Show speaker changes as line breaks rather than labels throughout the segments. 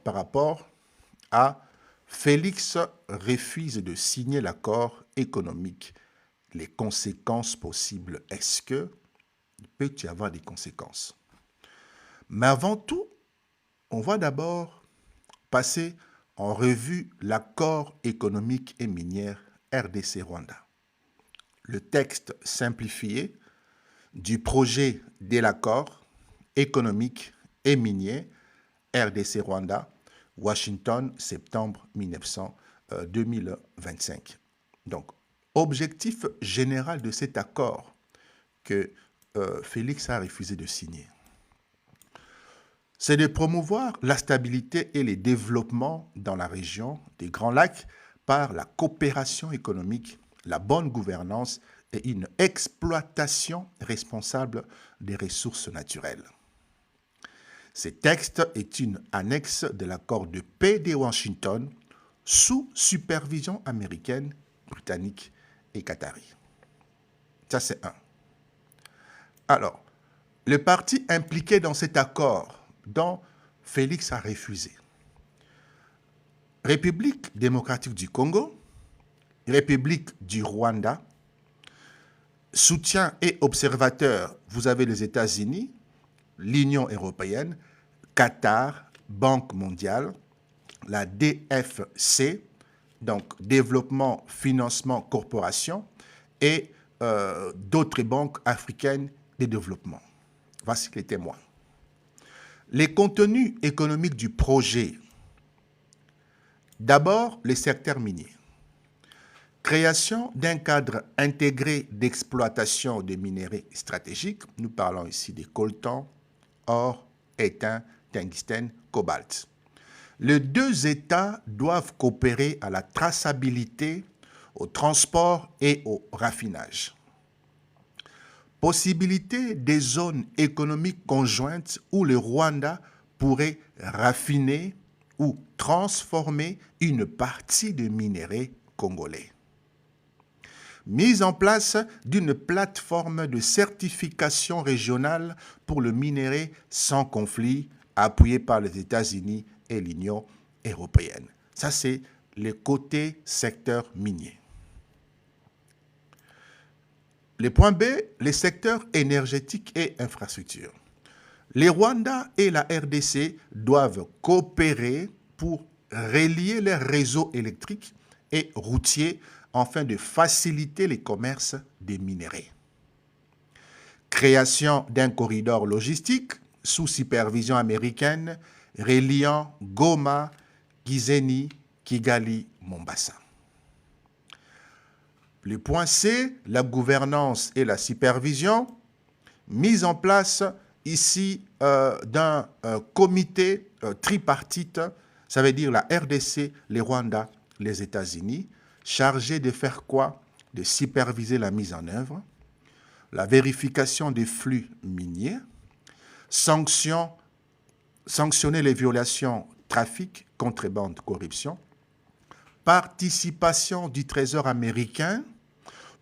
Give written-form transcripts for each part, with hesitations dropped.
par rapport à Félix refuse de signer l'accord économique. Les conséquences possibles, est-ce que il peut y avoir des conséquences? Mais avant tout, on va d'abord passer en revue l'accord économique et minier RDC-Rwanda. Le texte simplifié du projet de l'accord économique et minier RDC-Rwanda, Washington, septembre 2025. Donc, objectif général de cet accord que Félix a refusé de signer, c'est de promouvoir la stabilité et le développement dans la région des Grands Lacs par la coopération économique, la bonne gouvernance et une exploitation responsable des ressources naturelles. Ce texte est une annexe de l'accord de paix de Washington sous supervision américaine, britannique et qatari. Ça, c'est un. Alors, les partis impliqués dans cet accord dont Félix a refusé: République démocratique du Congo, République du Rwanda, soutien et observateur, vous avez les États-Unis, l'Union européenne, Qatar, Banque mondiale, la DFC, donc Développement, Financement, Corporation, et d'autres banques africaines de développement. Voici les témoins. Les contenus économiques du projet. D'abord, le secteur minier. Création d'un cadre intégré d'exploitation des minéraux stratégiques. Nous parlons ici des coltans, or, étain, tungstène, cobalt. Les deux États doivent coopérer à la traçabilité, au transport et au raffinage. Possibilité des zones économiques conjointes où le Rwanda pourrait raffiner ou transformer une partie des minéraux congolais. Mise en place d'une plateforme de certification régionale pour le minerai sans conflit, appuyée par les États-Unis et l'Union européenne. Ça, c'est le côté secteur minier. Le point B, les secteurs énergétiques et infrastructures. Les Rwanda et la RDC doivent coopérer pour relier leurs réseaux électriques et routiers afin de faciliter les commerces des minéraux. Création d'un corridor logistique sous supervision américaine reliant Goma, Gisenyi, Kigali, Mombasa. Le point C, la gouvernance et la supervision, mise en place ici d'un comité tripartite, ça veut dire la RDC, les Rwanda, les États-Unis, chargé de faire quoi? De superviser la mise en œuvre, la vérification des flux miniers, sanctionner les violations, trafic, contrebande, corruption, participation du Trésor américain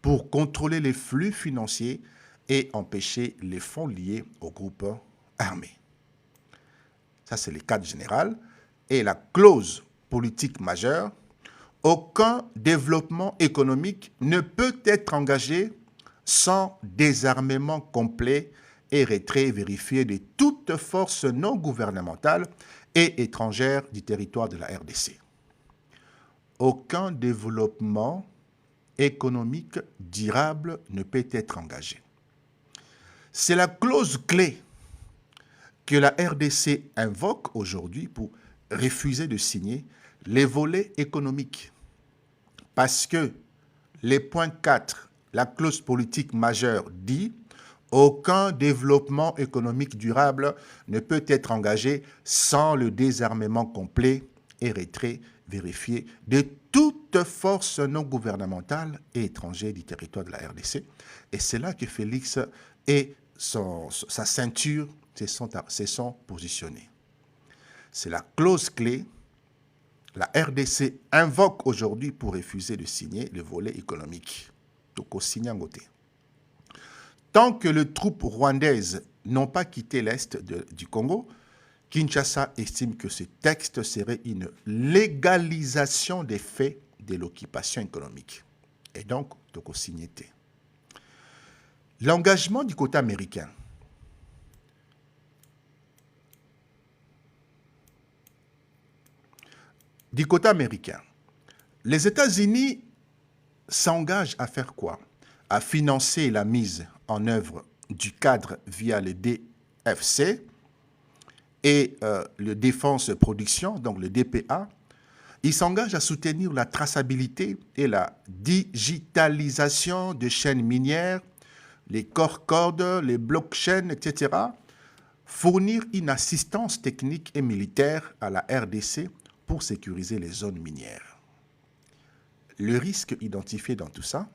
pour contrôler les flux financiers et empêcher les fonds liés aux groupes armés. Ça, c'est le cadre général. Et la clause politique majeure: aucun développement économique ne peut être engagé sans désarmement complet et retrait vérifié de toute force non gouvernementale et étrangère du territoire de la RDC. Aucun développement économique durable ne peut être engagé. C'est la clause clé que la RDC invoque aujourd'hui pour refuser de signer les volets économiques. Parce que le point 4, la clause politique majeure, dit « Aucun développement économique durable ne peut être engagé sans le désarmement complet et retrait vérifié de toute force non gouvernementale et étrangère du territoire de la RDC. » Et c'est là que Félix et sa ceinture se sont positionnés. C'est la clause clé. La RDC invoque aujourd'hui pour refuser de signer le volet économique. Tant que les troupes rwandaises n'ont pas quitté l'est du Congo, Kinshasa estime que ce texte serait une légalisation des faits de l'occupation économique. Et donc, de co-signer. L'engagement du côté américain. Du côté américain, les États-Unis s'engagent à faire quoi? À financer la mise en œuvre du cadre via le DFC et le Défense Production, donc le DPA. Ils s'engagent à soutenir la traçabilité et la digitalisation de chaînes minières, les cordes, les blockchains, etc. Fournir une assistance technique et militaire à la RDC pour sécuriser les zones minières. Le risque identifié dans tout ça,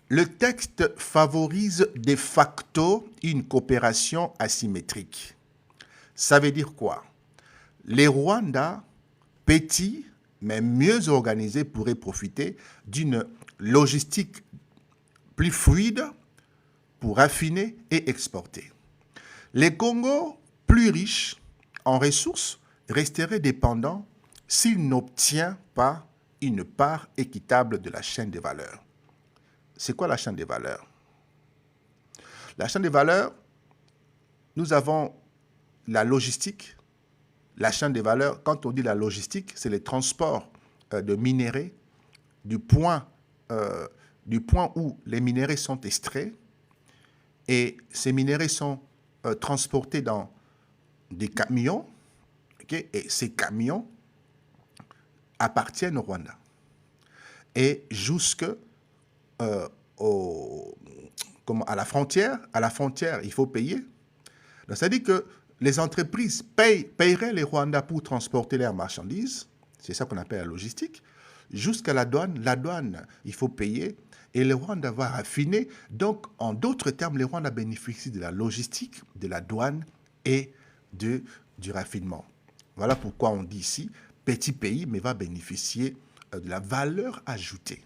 le texte favorise de facto une coopération asymétrique. Ça veut dire quoi? Les Rwandais, petits mais mieux organisés, pourraient profiter d'une logistique plus fluide pour affiner et exporter. Les Congos, plus riches en ressources, resteraient dépendants s'ils n'obtiennent pas une part équitable de la chaîne des valeurs. C'est quoi la chaîne des valeurs? La chaîne des valeurs, nous avons la logistique. La chaîne des valeurs, quand on dit la logistique, c'est le transport de minéraux du point où les minéraux sont extraits et ces minéraux sont transportés dans des camions, okay, et ces camions appartiennent au Rwanda. Et jusque à la frontière, il faut payer. Donc, ça dit que les entreprises paieraient les Rwandais pour transporter leurs marchandises, c'est ça qu'on appelle la logistique, jusqu'à la douane, il faut payer, et le Rwanda va raffiner. Donc, en d'autres termes, les Rwandais bénéficient de la logistique, de la douane et du raffinement. Voilà pourquoi on dit ici, petit pays, mais va bénéficier de la valeur ajoutée.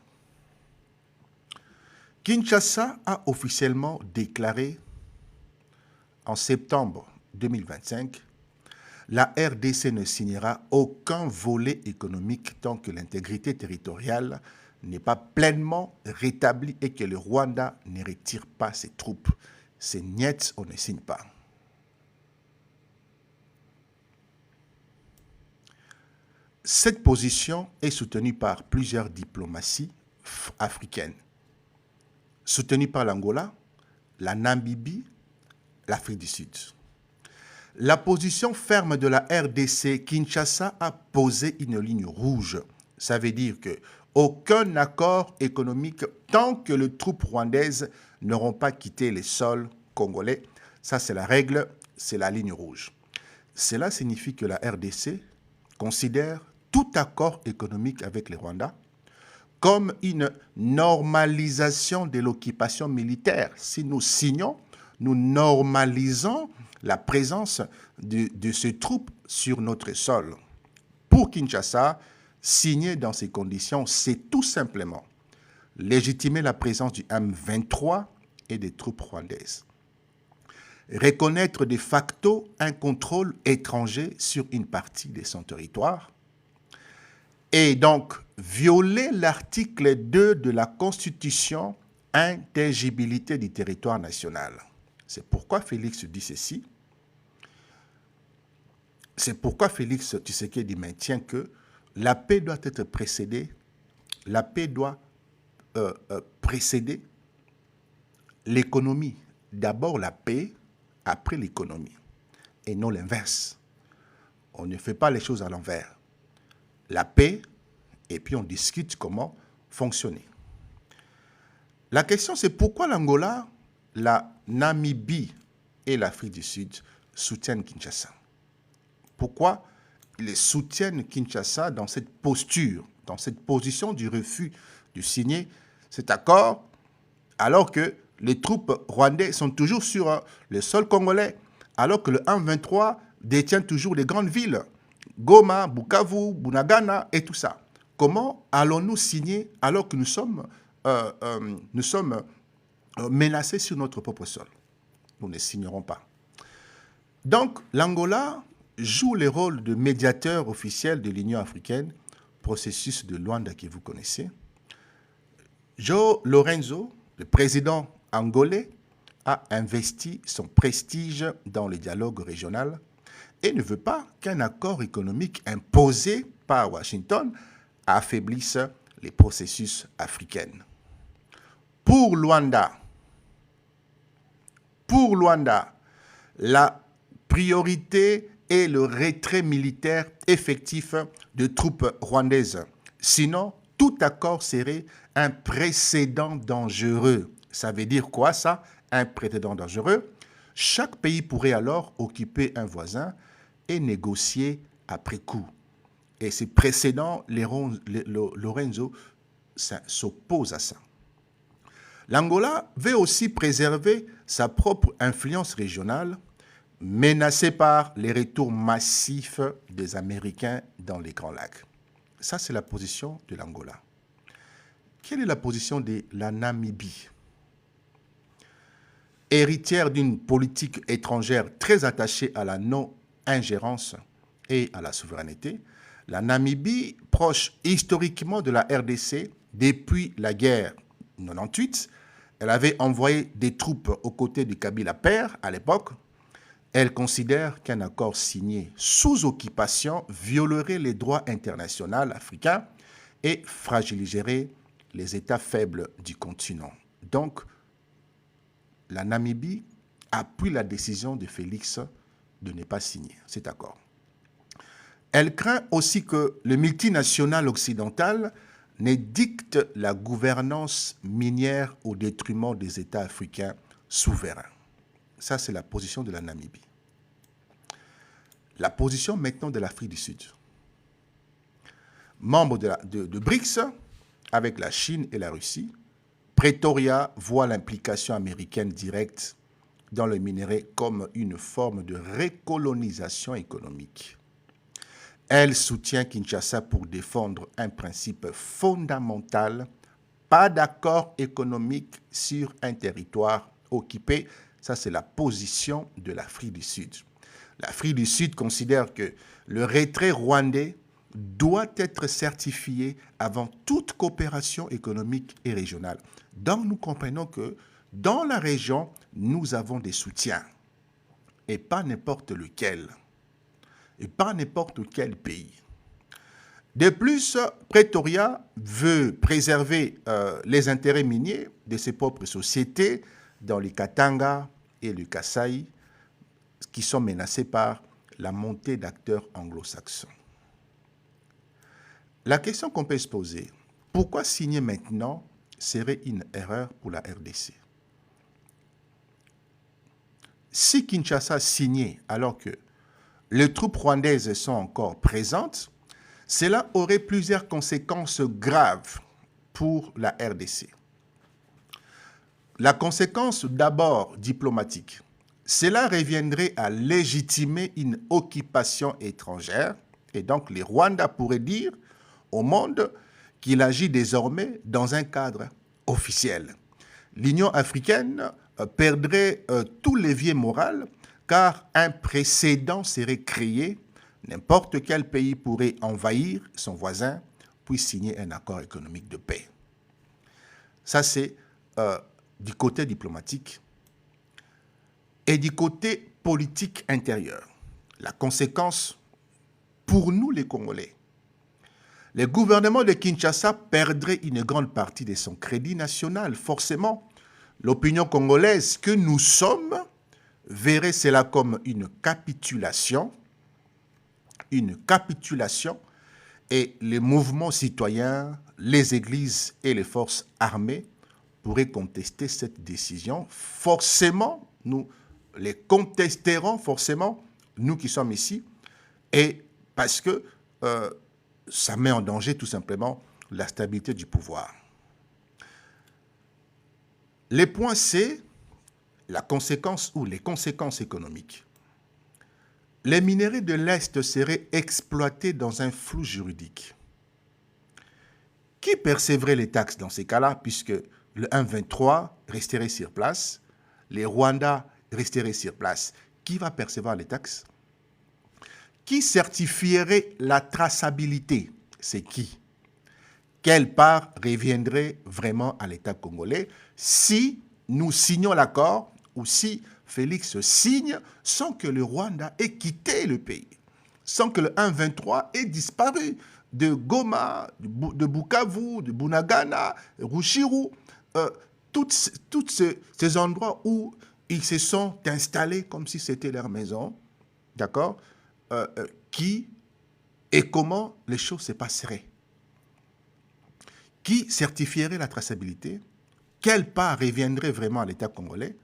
Kinshasa a officiellement déclaré en septembre 2025, la RDC ne signera aucun volet économique tant que l'intégrité territoriale n'est pas pleinement rétablie et que le Rwanda ne retire pas ses troupes. C'est niet, on ne signe pas. Cette position est soutenue par plusieurs diplomaties africaines, soutenue par l'Angola, la Namibie, l'Afrique du Sud. La position ferme de la RDC, Kinshasa a posé une ligne rouge. Ça veut dire qu'aucun accord économique tant que les troupes rwandaises n'auront pas quitté les sols congolais. Ça, c'est la règle, c'est la ligne rouge. Cela signifie que la RDC considère tout accord économique avec les Rwandais comme une normalisation de l'occupation militaire. Si nous signons, nous normalisons la présence de ces troupes sur notre sol. Pour Kinshasa, signer dans ces conditions, c'est tout simplement légitimer la présence du M23 et des troupes rwandaises. Reconnaître de facto un contrôle étranger sur une partie de son territoire et donc violer l'article 2 de la Constitution, intangibilité du territoire national. C'est pourquoi Félix dit ceci. C'est pourquoi Félix Tshisekedi maintient que la paix doit être précédée, précéder l'économie. D'abord la paix, après l'économie, et non l'inverse. On ne fait pas les choses à l'envers. La paix, et puis on discute comment fonctionner. La question, c'est pourquoi l'Angola, la Namibie et l'Afrique du Sud soutiennent Kinshasa. Pourquoi ils soutiennent Kinshasa dans cette posture, dans cette position du refus de signer cet accord, alors que les troupes rwandaises sont toujours sur le sol congolais, alors que le M23 détient toujours les grandes villes, Goma, Bukavu, Bunagana et tout ça. Comment allons-nous signer alors que nous sommes menacés sur notre propre sol? Nous ne signerons pas. Donc, l'Angola joue le rôle de médiateur officiel de l'Union africaine, processus de Luanda que vous connaissez. João Lourenço, le président angolais, a investi son prestige dans le dialogue régional et ne veut pas qu'un accord économique imposé par Washington affaiblisse les processus africains. Pour Luanda, la priorité est le retrait militaire effectif de troupes rwandaises. Sinon, tout accord serait un précédent dangereux. Ça veut dire quoi ça? Un précédent dangereux. Chaque pays pourrait alors occuper un voisin et négocier après coup. Et ces précédents, Lourenço s'oppose à ça. L'Angola veut aussi préserver sa propre influence régionale, menacée par les retours massifs des Américains dans les Grands Lacs. Ça, c'est la position de l'Angola. Quelle est la position de la Namibie? Héritière d'une politique étrangère très attachée à la non-ingérence et à la souveraineté, la Namibie, proche historiquement de la RDC depuis la guerre 98, elle avait envoyé des troupes aux côtés du Kabila père à l'époque. Elle considère qu'un accord signé sous occupation violerait les droits internationaux africains et fragiliserait les États faibles du continent. Donc, la Namibie appuie la décision de Félix de ne pas signer cet accord. Elle craint aussi que le multinational occidental ne dicte la gouvernance minière au détriment des États africains souverains. Ça, c'est la position de la Namibie. La position maintenant de l'Afrique du Sud. Membre de BRICS, avec la Chine et la Russie, Pretoria voit l'implication américaine directe dans le minerai comme une forme de recolonisation économique. Elle soutient Kinshasa pour défendre un principe fondamental, pas d'accord économique sur un territoire occupé. Ça, c'est la position de l'Afrique du Sud. L'Afrique du Sud considère que le retrait rwandais doit être certifié avant toute coopération économique et régionale. Donc, nous comprenons que dans la région, nous avons des soutiens, et pas n'importe lequel, et pas n'importe quel pays. De plus, Pretoria veut préserver les intérêts miniers de ses propres sociétés dans les Katanga et le Kasaï, qui sont menacés par la montée d'acteurs anglo-saxons. La question qu'on peut se poser, pourquoi signer maintenant serait une erreur pour la RDC? Si Kinshasa signait alors que les troupes rwandaises sont encore présentes, cela aurait plusieurs conséquences graves pour la RDC. La conséquence d'abord diplomatique. Cela reviendrait à légitimer une occupation étrangère et donc les Rwandais pourraient dire au monde qu'il agit désormais dans un cadre officiel. L'Union africaine perdrait tout levier moral car un précédent serait créé. N'importe quel pays pourrait envahir son voisin puis signer un accord économique de paix. Ça, c'est du côté diplomatique. Et du côté politique intérieur, la conséquence pour nous les Congolais, le gouvernement de Kinshasa perdrait une grande partie de son crédit national. Forcément, l'opinion congolaise que nous sommes verrait cela comme une capitulation, et les mouvements citoyens, les églises et les forces armées pourraient contester cette décision. Forcément, nous les contesterons, forcément, nous qui sommes ici, et parce que ça met en danger tout simplement la stabilité du pouvoir. Les points C, la conséquence ou les conséquences économiques. Les minerais de l'Est seraient exploités dans un flou juridique. Qui percevrait les taxes dans ces cas-là, puisque le 1,23 resterait sur place, les Rwandais resteraient sur place? Qui va percevoir les taxes? Qui certifierait la traçabilité? C'est qui? Quelle part reviendrait vraiment à l'État congolais si nous signons l'accord ou si Félix signe sans que le Rwanda ait quitté le pays, sans que le 1-23 ait disparu de Goma, de Bukavu, de Bunagana, Rushiru, tous ces endroits où ils se sont installés comme si c'était leur maison, d'accord, qui et comment les choses se passeraient. Qui certifierait la traçabilité? Quelle part reviendrait vraiment à l'État congolais?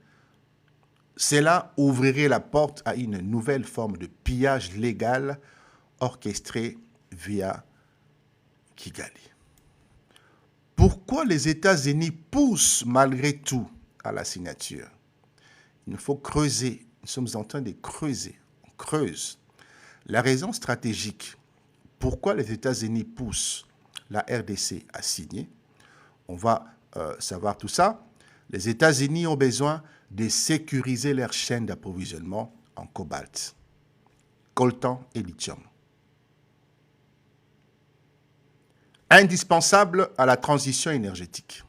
Cela ouvrirait la porte à une nouvelle forme de pillage légal orchestré via Kigali. Pourquoi les États-Unis poussent malgré tout à la signature? Il faut creuser. Nous sommes en train de creuser. On creuse. La raison stratégique, pourquoi les États-Unis poussent la RDC à signer, on va savoir tout ça. Les États-Unis ont besoin de sécuriser leur chaîne d'approvisionnement en cobalt, coltan et lithium. Indispensable à la transition énergétique.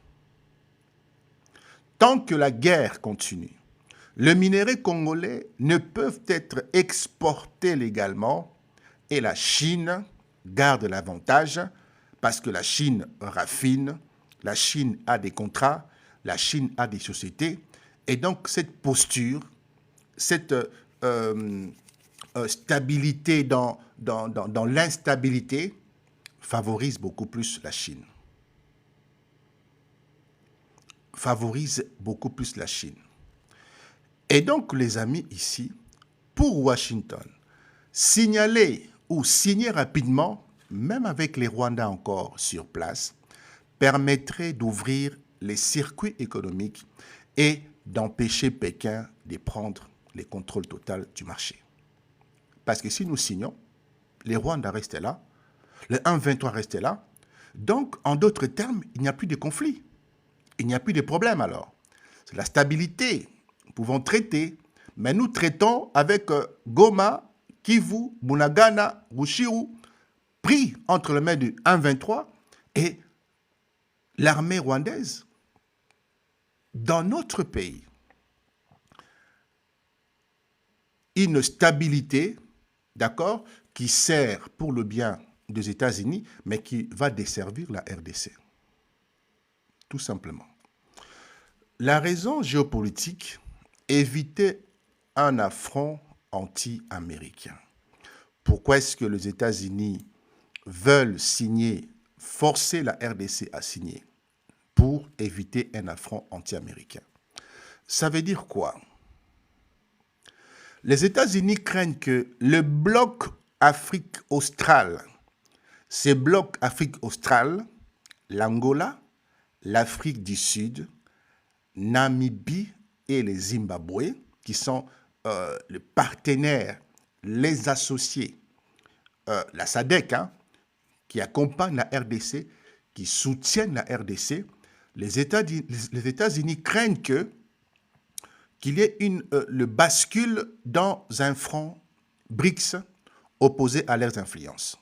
Tant que la guerre continue, les minéraux congolais ne peuvent être exportés légalement et la Chine garde l'avantage parce que la Chine raffine, la Chine a des contrats, la Chine a des sociétés. Et donc cette posture, cette stabilité dans l'instabilité favorise beaucoup plus la Chine. Favorise beaucoup plus la Chine. Et donc, les amis, ici, pour Washington, signaler ou signer rapidement, même avec les Rwandais encore sur place, permettrait d'ouvrir les circuits économiques et d'empêcher Pékin de prendre le contrôle total du marché. Parce que si nous signons, les Rwandais restent là, le 1-23 reste là, donc, en d'autres termes, il n'y a plus de conflit. Il n'y a plus de problème alors. C'est la stabilité. Nous pouvons traiter, mais nous traitons avec Goma, Kivu, Bunagana, Rushiru, pris entre les mains du 1-23 et l'armée rwandaise. Dans notre pays, une stabilité, d'accord, qui sert pour le bien des États-Unis, mais qui va desservir la RDC. Tout simplement. La raison géopolitique, éviter un affront anti-américain. Pourquoi est-ce que les États-Unis veulent signer, forcer la RDC à signer pour éviter un affront anti-américain? Ça veut dire quoi? Les États-Unis craignent que le bloc Afrique australe, ces blocs Afrique australe, l'Angola, l'Afrique du Sud, Namibie et le Zimbabwe, qui sont les partenaires, les associés, la SADC, qui accompagne la RDC, qui soutiennent la RDC, les États-Unis craignent qu'il y ait le bascule dans un front BRICS opposé à leurs influences.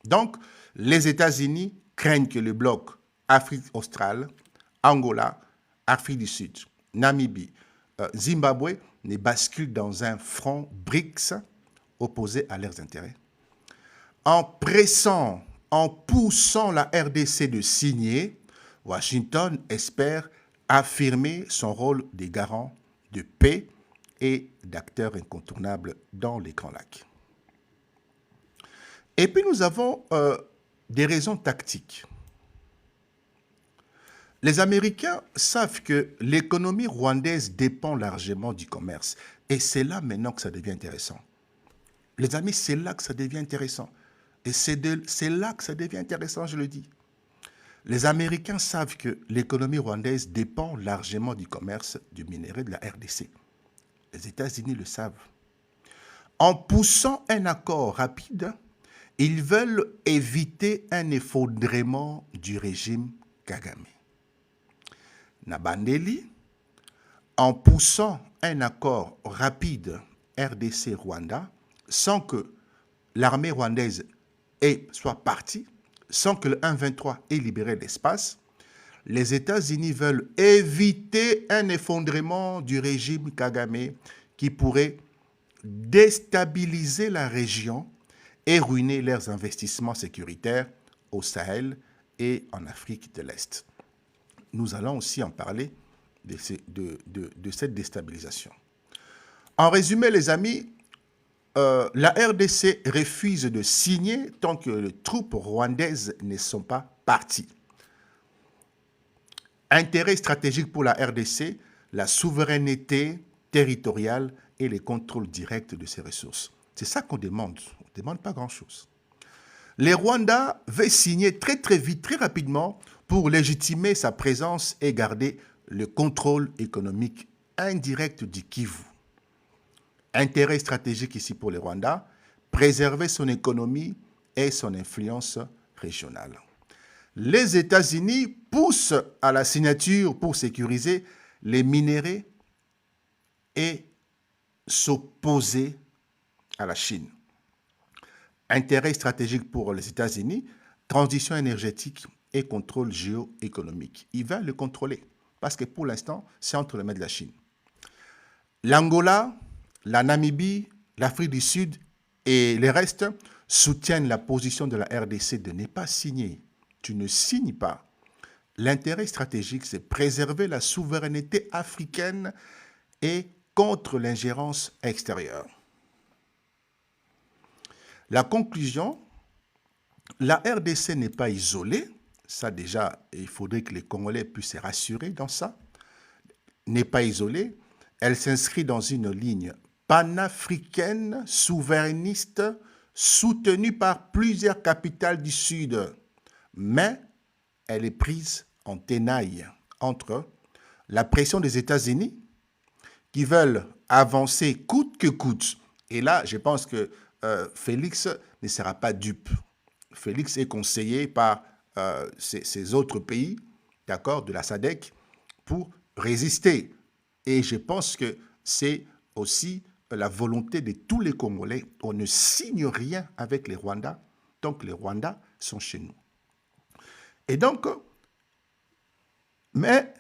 Donc, les États-Unis craignent que le bloc Afrique australe, Angola, Afrique du Sud, Namibie, Zimbabwe ne basculent dans un front BRICS opposé à leurs intérêts. En pressant, en poussant la RDC de signer, Washington espère affirmer son rôle de garant de paix et d'acteur incontournable dans les Grands Lacs. Et puis nous avons des raisons tactiques. Les Américains savent que l'économie rwandaise dépend largement du commerce. Et c'est là maintenant que ça devient intéressant. Les amis, c'est là que ça devient intéressant. Et c'est là que ça devient intéressant, je le dis. Les Américains savent que l'économie rwandaise dépend largement du commerce du minerai de la RDC. Les États-Unis le savent. En poussant un accord rapide, ils veulent éviter un effondrement du régime Kagame. Nabandeli, en poussant un accord rapide RDC-Rwanda sans que l'armée rwandaise soit partie, sans que le 1-23 ait libéré l'espace. Les États-Unis veulent éviter un effondrement du régime Kagame qui pourrait déstabiliser la région et ruiner leurs investissements sécuritaires au Sahel et en Afrique de l'Est. Nous allons aussi en parler de cette déstabilisation. En résumé, les amis, la RDC refuse de signer tant que les troupes rwandaises ne sont pas parties. Intérêt stratégique pour la RDC, la souveraineté territoriale et les contrôles directs de ses ressources. C'est ça qu'on demande. On ne demande pas grand-chose. Les Rwandais veulent signer très vite, très rapidement pour légitimer sa présence et garder le contrôle économique indirect du Kivu. Intérêt stratégique ici pour les Rwandais, préserver son économie et son influence régionale. Les États-Unis poussent à la signature pour sécuriser les minéraux et s'opposer à la Chine. Intérêt stratégique pour les États-Unis, transition énergétique et contrôle géoéconomique. Il va le contrôler parce que pour l'instant, c'est entre les mains de la Chine. L'Angola, la Namibie, l'Afrique du Sud et les restes soutiennent la position de la RDC de ne pas signer. Tu ne signes pas. L'intérêt stratégique, c'est préserver la souveraineté africaine et contre l'ingérence extérieure. La conclusion, la RDC n'est pas isolée. Ça déjà, il faudrait que les Congolais puissent se rassurer dans ça. N'est pas isolée. Elle s'inscrit dans une ligne panafricaine, souverainiste, soutenue par plusieurs capitales du Sud. Mais elle est prise en tenaille entre la pression des États-Unis qui veulent avancer coûte que coûte. Et là, je pense que Félix ne sera pas dupe. Félix est conseillé par ces autres pays, d'accord, de la SADC, pour résister. Et je pense que c'est aussi la volonté de tous les Congolais. On ne signe rien avec les Rwandais tant que les Rwandais sont chez nous. Et donc, mais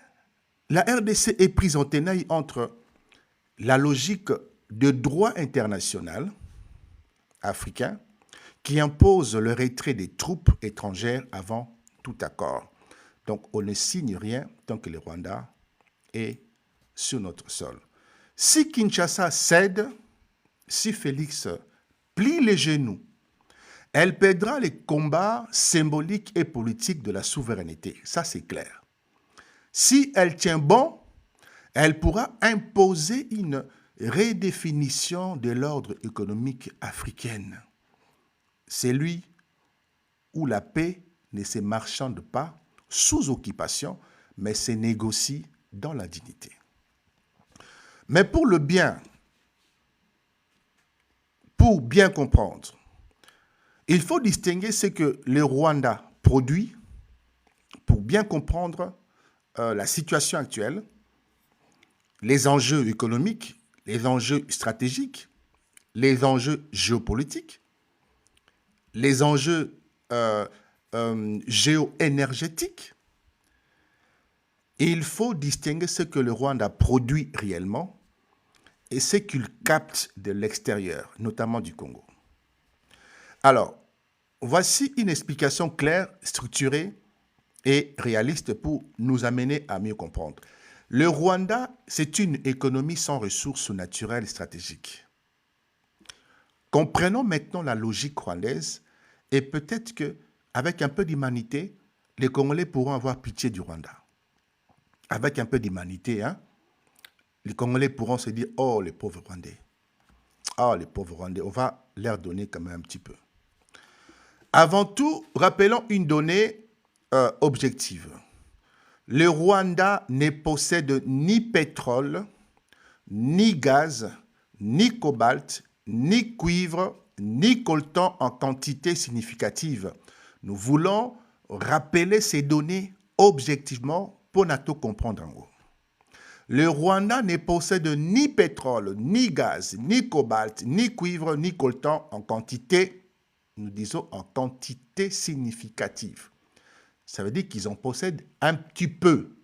la RDC est prise en tenaille entre la logique de droit international africain qui impose le retrait des troupes étrangères avant tout accord. Donc, on ne signe rien tant que le Rwanda est sur notre sol. Si Kinshasa cède, si Félix plie les genoux, elle perdra les combats symboliques et politiques de la souveraineté. Ça, c'est clair. Si elle tient bon, elle pourra imposer une redéfinition de l'ordre économique africain. C'est lui où la paix ne se marchande pas sous occupation, mais se négocie dans la dignité. Mais pour bien comprendre, il faut distinguer ce que le Rwanda produit pour bien comprendre la situation actuelle, les enjeux économiques, les enjeux stratégiques, les enjeux géopolitiques, les enjeux géoénergétiques. Et il faut distinguer ce que le Rwanda produit réellement et ce qu'il capte de l'extérieur, notamment du Congo. Alors, voici une explication claire, structurée et réaliste pour nous amener à mieux comprendre. Le Rwanda, c'est une économie sans ressources naturelles stratégiques. Comprenons maintenant la logique rwandaise et peut-être qu'avec un peu d'humanité, les Congolais pourront avoir pitié du Rwanda. Avec un peu d'humanité, les Congolais pourront se dire « Oh, les pauvres Rwandais. Oh, les pauvres Rwandais. » On va leur donner quand même un petit peu. Avant tout, rappelons une donnée objective. Le Rwanda ne possède ni pétrole, ni gaz, ni cobalt, ni cuivre, ni coltan en quantité significative. Nous voulons rappeler ces données objectivement pour nous comprendre en gros. Le Rwanda ne possède ni pétrole, ni gaz, ni cobalt, ni cuivre, ni coltan en quantité, nous disons en quantité significative. Ça veut dire qu'ils en possèdent un petit peu.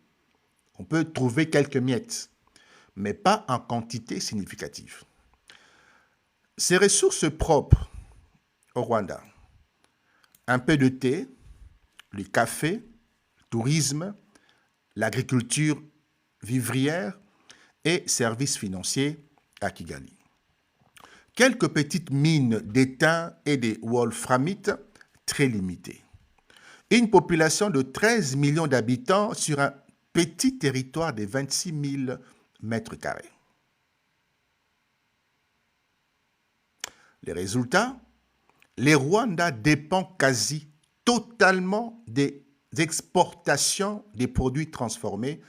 On peut trouver quelques miettes, mais pas en quantité significative. Ces ressources propres au Rwanda, un peu de thé, le café, le tourisme, l'agriculture vivrière et services financiers à Kigali. Quelques petites mines d'étain et de wolframite très limitées. Une population de 13 millions d'habitants sur un petit territoire de 26 000 mètres carrés. Les résultats, le Rwanda dépend quasi totalement des exportations des produits transformés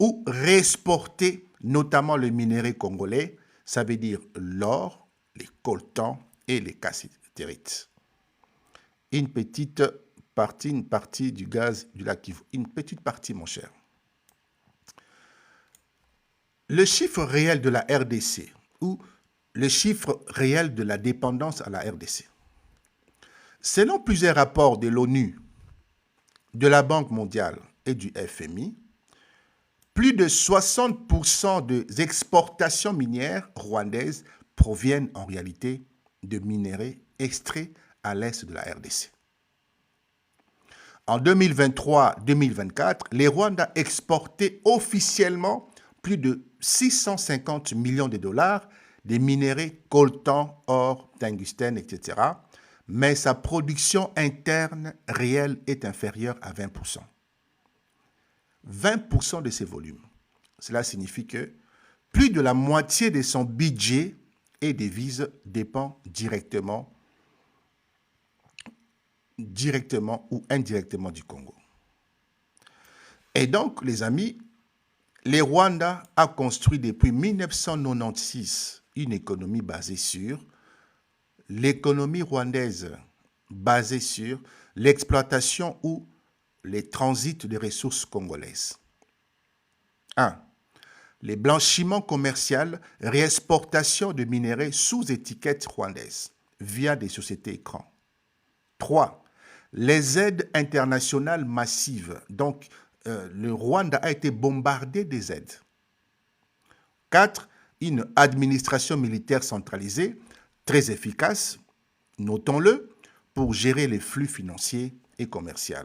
ou réexportés, notamment le minerai congolais, ça veut dire l'or, les coltans et les cassitérites. Une partie du gaz du lac Kivu, une petite partie, mon cher. Le chiffre réel de la RDC ou le chiffre réel de la dépendance à la RDC. Selon plusieurs rapports de l'ONU, de la Banque mondiale et du FMI, plus de 60% des exportations minières rwandaises proviennent en réalité de minerais extraits à l'est de la RDC. En 2023-2024, les Rwandais exportaient officiellement plus de 650 millions de dollars des minerais coltan, or, tungstène, etc. Mais sa production interne réelle est inférieure à 20%. 20% de ses volumes. Cela signifie que plus de la moitié de son budget et devises dépend directement ou indirectement du Congo. Et donc, les amis, le Rwanda a construit depuis 1996 une économie basée sur l'économie rwandaise, basée sur l'exploitation ou les transits des ressources congolaises. 1. Les blanchiments commerciaux, réexportation de minerais sous étiquette rwandaise via des sociétés écrans. 3. Les aides internationales massives. Donc, le Rwanda a été bombardé des aides. 4. Une administration militaire centralisée, très efficace, notons-le, pour gérer les flux financiers et commerciaux.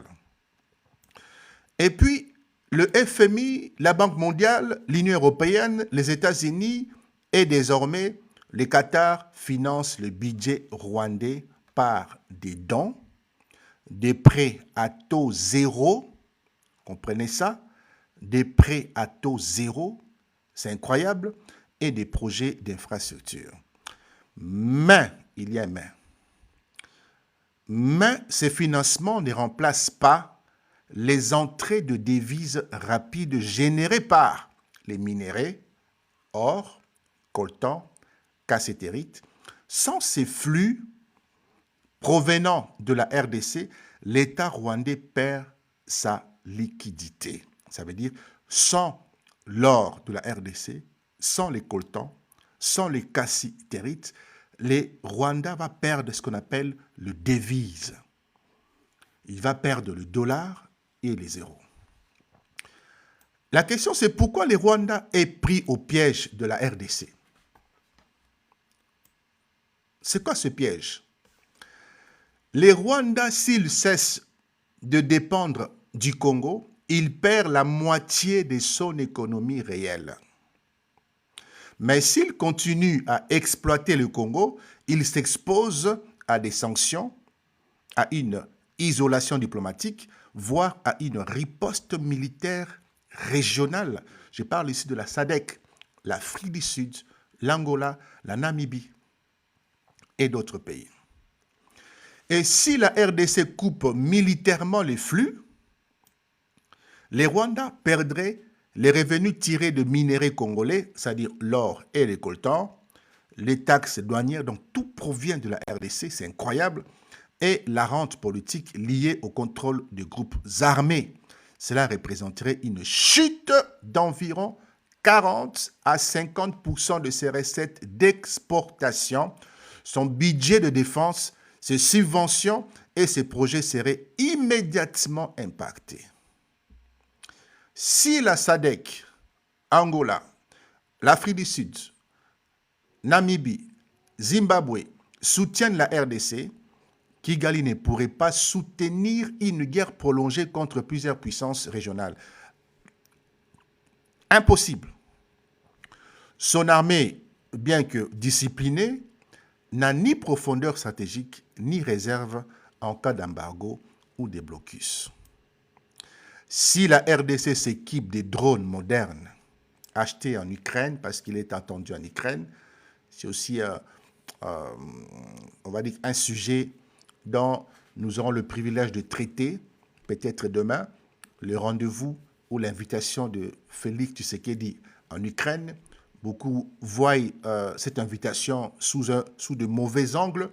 Et puis, le FMI, la Banque mondiale, l'Union européenne, les États-Unis et désormais le Qatar financent le budget rwandais par des dons, des prêts à taux zéro, comprenez ça, des prêts à taux zéro, c'est incroyable, et des projets d'infrastructure. Mais, il y a mais ces financements ne remplacent pas les entrées de devises rapides générées par les minéraux, or, coltan, cassitérite. Sans ces flux provenant de la RDC, l'État rwandais perd sa liquidité. Ça veut dire sans l'or de la RDC, sans les coltans, sans les cassitérites, les Rwandais va perdre ce qu'on appelle le devise. Il va perdre le dollar et les euros. La question, c'est pourquoi les Rwandais est pris au piège de la RDC. C'est quoi ce piège? Les Rwandais, s'ils cessent de dépendre du Congo, ils perdent la moitié de son économie réelle. Mais s'ils continuent à exploiter le Congo, ils s'exposent à des sanctions, à une isolation diplomatique, voire à une riposte militaire régionale. Je parle ici de la SADC, l'Afrique du Sud, l'Angola, la Namibie et d'autres pays. Et si la RDC coupe militairement les flux, les Rwandais perdraient les revenus tirés de minerais congolais, c'est-à-dire l'or et les coltans, les taxes douanières, donc tout provient de la RDC, c'est incroyable, et la rente politique liée au contrôle des groupes armés. Cela représenterait une chute d'environ 40 à 50% de ses recettes d'exportation. Son budget de défense, ses subventions et ses projets seraient immédiatement impactés. Si la SADC, Angola, l'Afrique du Sud, Namibie, Zimbabwe soutiennent la RDC, Kigali ne pourrait pas soutenir une guerre prolongée contre plusieurs puissances régionales. Impossible. Son armée, bien que disciplinée, n'a ni profondeur stratégique, ni réserve en cas d'embargo ou de blocus. Si la RDC s'équipe des drones modernes achetés en Ukraine, parce qu'il est attendu en Ukraine, c'est aussi, on va dire, un sujet dont nous aurons le privilège de traiter, peut-être demain, le rendez-vous ou l'invitation de Félix Tshisekedi en Ukraine. Beaucoup voient cette invitation sous de mauvais angles,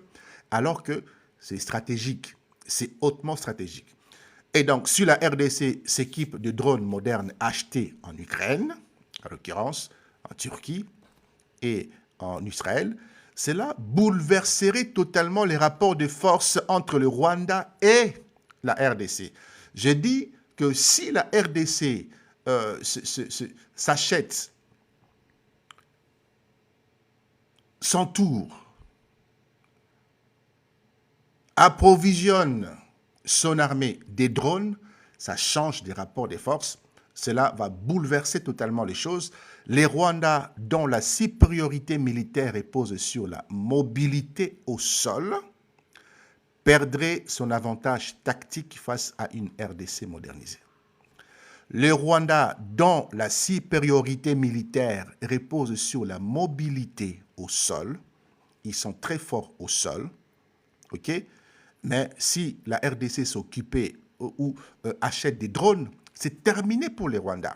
alors que c'est stratégique, c'est hautement stratégique. Et donc, si la RDC s'équipe de drones modernes achetés en Ukraine, en l'occurrence en Turquie et en Israël, cela bouleverserait totalement les rapports de force entre le Rwanda et la RDC. Je dis que si la RDC s'achète, s'entoure, approvisionne son armée des drones, ça change des rapports de force. Cela va bouleverser totalement les choses. Les Rwandais, dont la supériorité militaire repose sur la mobilité au sol, perdraient son avantage tactique face à une RDC modernisée. Les Rwandais, dont la supériorité militaire repose sur la mobilité au sol, ils sont très forts au sol, ok? Mais si la RDC s'occupait ou achète des drones, c'est terminé pour les Rwandais.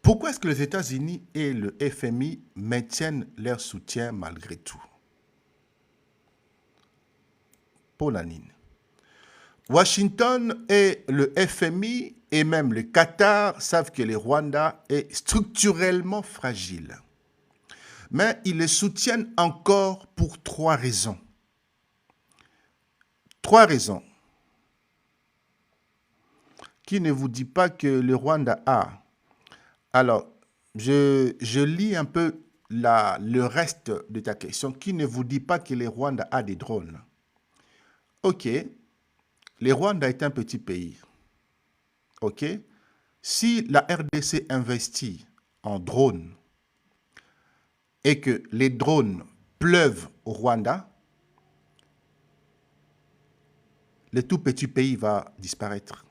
Pourquoi est-ce que les États-Unis et le FMI maintiennent leur soutien malgré tout? Pour la Nine. Washington et le FMI et même le Qatar savent que le Rwanda est structurellement fragile. Mais ils le soutiennent encore pour 3 raisons. 3 raisons. Qui ne vous dit pas que le Rwanda a? Alors, je lis un peu le reste de ta question. Qui ne vous dit pas que le Rwanda a des drones? Ok, le Rwanda est un petit pays. Ok, si la RDC investit en drones et que les drones pleuvent au Rwanda, le tout petit pays va disparaître.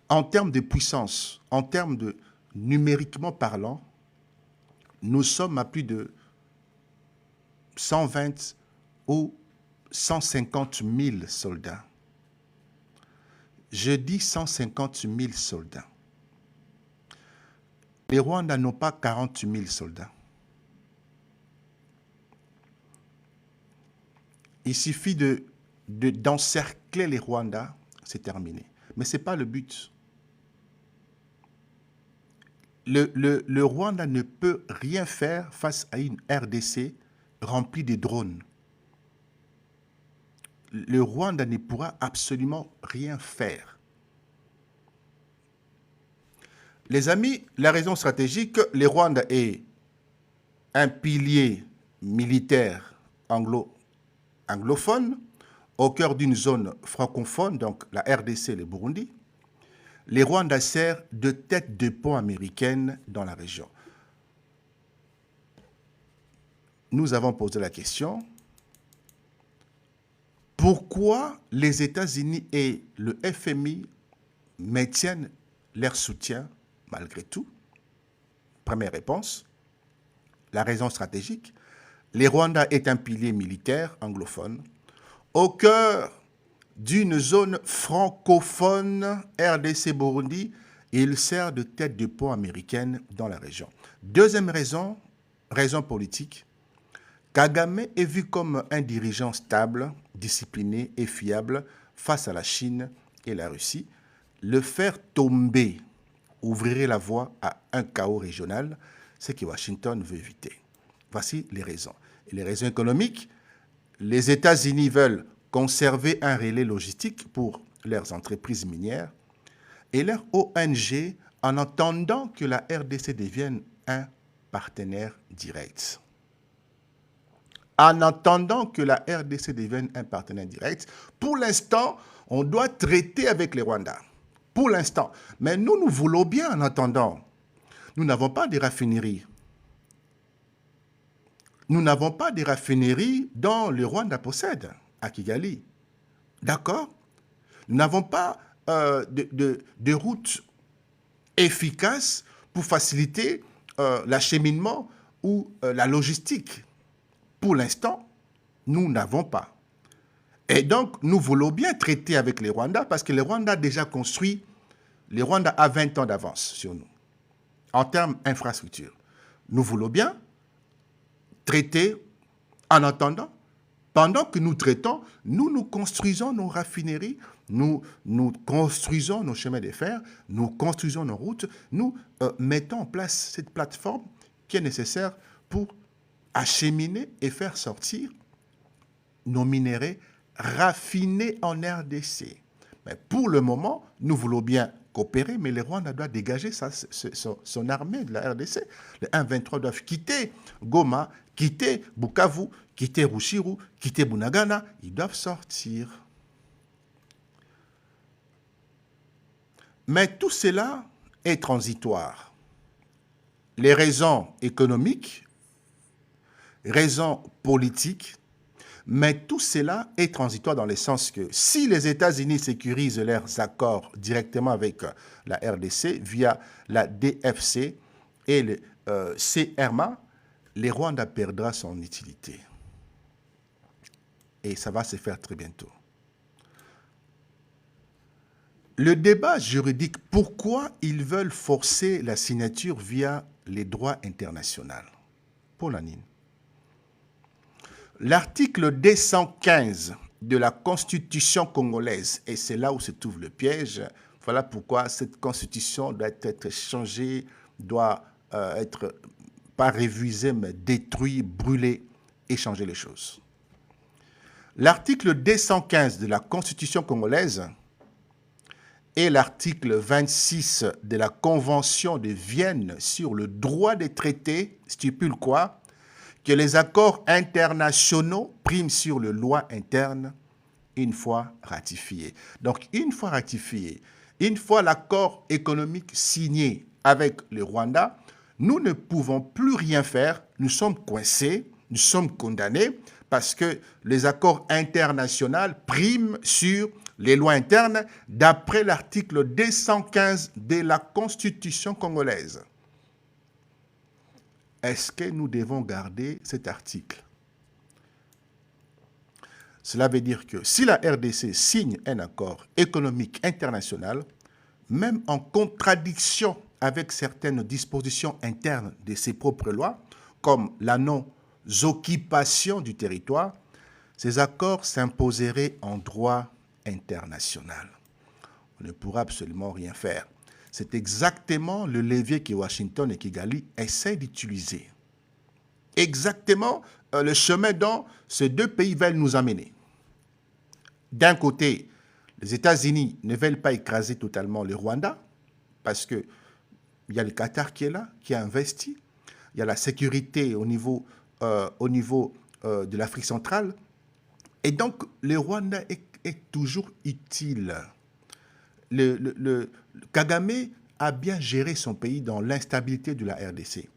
En termes de puissance, en termes de numériquement parlant, nous sommes à plus de 120 ou 150 000 soldats. Je dis 150 000 soldats. Les Rwandais n'ont pas 40 000 soldats. Il suffit d'encercler les Rwandais, c'est terminé. Mais ce n'est pas le but. Le Rwanda ne peut rien faire face à une RDC remplie de drones. Le Rwanda ne pourra absolument rien faire. Les amis, la raison stratégique, le Rwanda est un pilier militaire anglophone au cœur d'une zone francophone, donc la RDC et le Burundi. Les Rwandais servent de tête de pont américaine dans la région. Nous avons posé la question, pourquoi les États-Unis et le FMI maintiennent leur soutien malgré tout? Première réponse, la raison stratégique. Le Rwanda est un pilier militaire anglophone au cœur d'une zone francophone RDC-Burundi et il sert de tête de pont américaine dans la région. Deuxième raison, raison politique. Kagame est vu comme un dirigeant stable, discipliné et fiable face à la Chine et la Russie. Le faire tomber ouvrirait la voie à un chaos régional, ce que Washington veut éviter. Voici les raisons. Et les raisons économiques, les États-Unis veulent conserver un relais logistique pour leurs entreprises minières et leurs ONG en attendant que la RDC devienne un partenaire direct. En attendant que la RDC devienne un partenaire direct, pour l'instant, on doit traiter avec les Rwandais. Pour l'instant. Mais nous, nous voulons bien en attendant. Nous n'avons pas de raffinerie. Nous n'avons pas de raffinerie dont le Rwanda possède, à Kigali. D'accord? Nous n'avons pas de route efficace pour faciliter l'acheminement ou la logistique. Pour l'instant, nous n'avons pas. Et donc, nous voulons bien traiter avec les Rwandais parce que les Rwandais a déjà construit, les Rwandais a 20 ans d'avance sur nous, en termes d'infrastructure. Nous voulons bien traiter en attendant. Pendant que nous traitons, nous construisons nos raffineries, nous construisons nos chemins de fer, nous construisons nos routes, nous mettons en place cette plateforme qui est nécessaire pour acheminer et faire sortir nos minéraux raffinés en RDC. Mais pour le moment, nous voulons bien coopérer, mais le Rwanda doit dégager son armée de la RDC. Les 1-23 doivent quitter Goma, quitter Bukavu, quitter Rushiru, quitter Bunagana. Ils doivent sortir. Mais tout cela est transitoire. Les raisons économiques, raisons politiques, mais tout cela est transitoire dans le sens que si les États-Unis sécurisent leurs accords directement avec la RDC via la DFC et le CRMA, le Rwanda perdra son utilité. Et ça va se faire très bientôt. Le débat juridique, pourquoi ils veulent forcer la signature via les droits internationaux? Pour la Nine. L'article 215 de la Constitution congolaise, et c'est là où se trouve le piège, voilà pourquoi cette Constitution doit être changée, doit être pas révisée, mais détruite, brûlée et changer les choses. L'article 215 de la Constitution congolaise et l'article 26 de la Convention de Vienne sur le droit des traités stipulent quoi? Que les accords internationaux priment sur les lois internes une fois ratifiés. Donc, une fois ratifié, une fois l'accord économique signé avec le Rwanda, nous ne pouvons plus rien faire. Nous sommes coincés, nous sommes condamnés parce que les accords internationaux priment sur les lois internes d'après l'article 215 de la Constitution congolaise. Est-ce que nous devons garder cet article? Cela veut dire que si la RDC signe un accord économique international, même en contradiction avec certaines dispositions internes de ses propres lois, comme la non-occupation du territoire, ces accords s'imposeraient en droit international. On ne pourra absolument rien faire. C'est exactement le levier que Washington et Kigali essaient d'utiliser. Exactement le chemin dont ces deux pays veulent nous amener. D'un côté, les États-Unis ne veulent pas écraser totalement le Rwanda, parce qu'il y a le Qatar qui est là, qui a investi. Il y a la sécurité au niveau de l'Afrique centrale. Et donc, le Rwanda est toujours utile. Kagame a bien géré son pays dans l'instabilité de la RDC.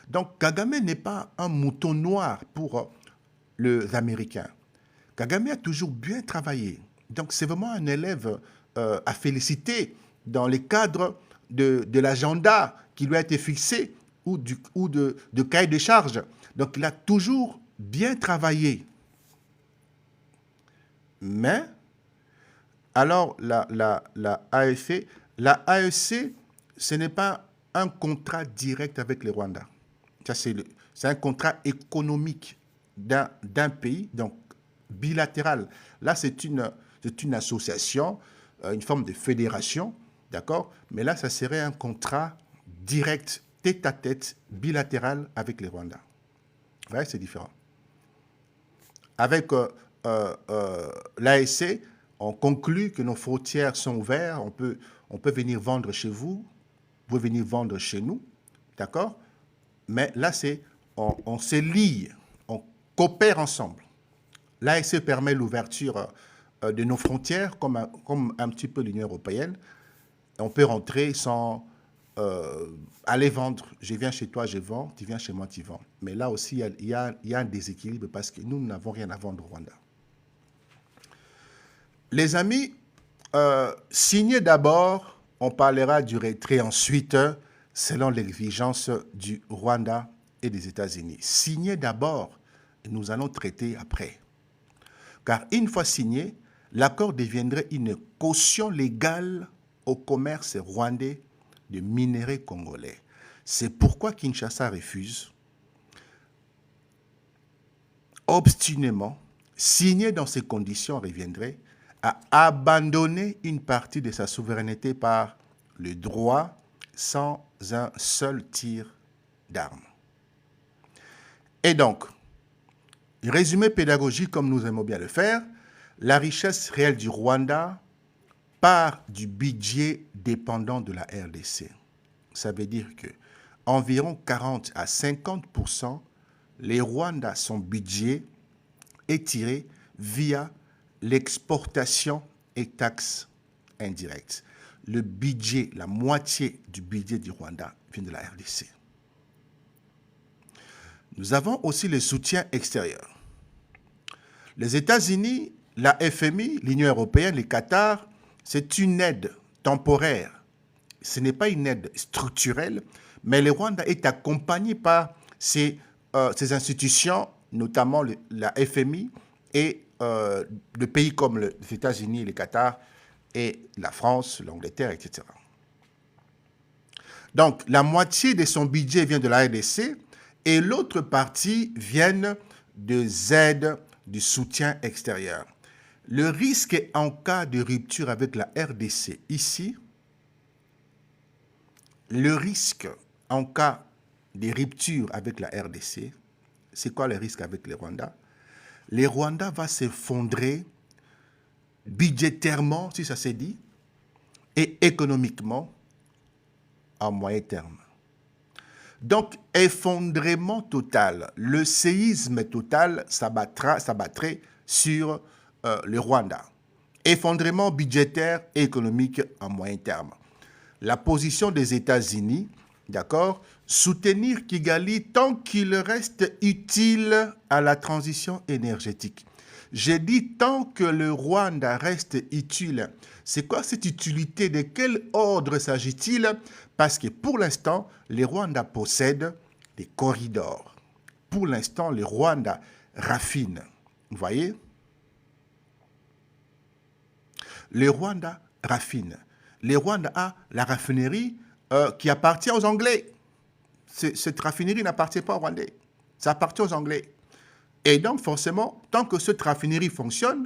Donc, Kagame n'est pas un mouton noir pour les Américains. Kagame a toujours bien travaillé. Donc, c'est vraiment un élève à féliciter dans le cadre de l'agenda qui lui a été fixé ou de cahier de charge. Donc, il a toujours bien travaillé. Mais, alors, la AEC, ce n'est pas un contrat direct avec le Rwanda. C'est un contrat économique d'un pays, donc bilatéral. Là, c'est une association, une forme de fédération D'accord? Mais là, ça serait un contrat direct, tête-à-tête, bilatéral avec les Rwandais. Vous voyez, c'est différent. Avec l'ASC, on conclut que nos frontières sont ouvertes, on peut venir vendre chez vous, vous pouvez venir vendre chez nous, d'accord? Mais là, on se lie, on coopère ensemble. L'ASC permet l'ouverture de nos frontières, comme un petit peu l'Union européenne. On peut rentrer sans aller vendre. Je viens chez toi, je vends. Tu viens chez moi, tu vends. Mais là aussi, il y a un déséquilibre parce que nous n'avons rien à vendre au Rwanda. Les amis, signez d'abord, on parlera du retrait ensuite, selon l'exigence du Rwanda et des États-Unis. Signez d'abord, et nous allons traiter après. Car une fois signé, l'accord deviendrait une caution légale au commerce rwandais de minerais congolais. C'est pourquoi Kinshasa refuse obstinément, signer dans ces conditions reviendrait à abandonner une partie de sa souveraineté par le droit sans un seul tir d'arme. Et donc, résumé pédagogique comme nous aimons bien le faire, la richesse réelle du Rwanda part du budget dépendant de la RDC. Ça veut dire que environ 40 à 50%, les Rwandais, son budget est tiré via l'exportation et taxes indirectes. Le budget, la moitié du budget du Rwanda vient de la RDC. Nous avons aussi le soutien extérieur. Les États-Unis, la FMI, l'Union européenne, le Qatar, c'est une aide temporaire. Ce n'est pas une aide structurelle, mais le Rwanda est accompagné par ces institutions, notamment la FMI et de pays comme les États-Unis, le Qatar et la France, l'Angleterre, etc. Donc, la moitié de son budget vient de la RDC et l'autre partie vient des aides du soutien extérieur. Le risque en cas de rupture avec la RDC ici, le risque en cas de rupture avec la RDC, c'est quoi le risque avec les Rwandais? Les Rwandais vont s'effondrer budgétairement, si ça s'est dit, et économiquement à moyen terme. Donc, effondrement total, le séisme total s'abattrait sur le Rwanda. Effondrement budgétaire et économique à moyen terme. La position des États-Unis, d'accord, soutenir Kigali tant qu'il reste utile à la transition énergétique. J'ai dit tant que le Rwanda reste utile. C'est quoi cette utilité? De quel ordre s'agit-il? Parce que pour l'instant, les Rwandais possèdent des corridors. Pour l'instant, les Rwandais raffinent. Vous voyez? Les Rwandais raffinent. Les Rwandais a la raffinerie qui appartient aux Anglais. Cette raffinerie n'appartient pas aux Rwandais. Ça appartient aux Anglais. Et donc, forcément, tant que cette raffinerie fonctionne,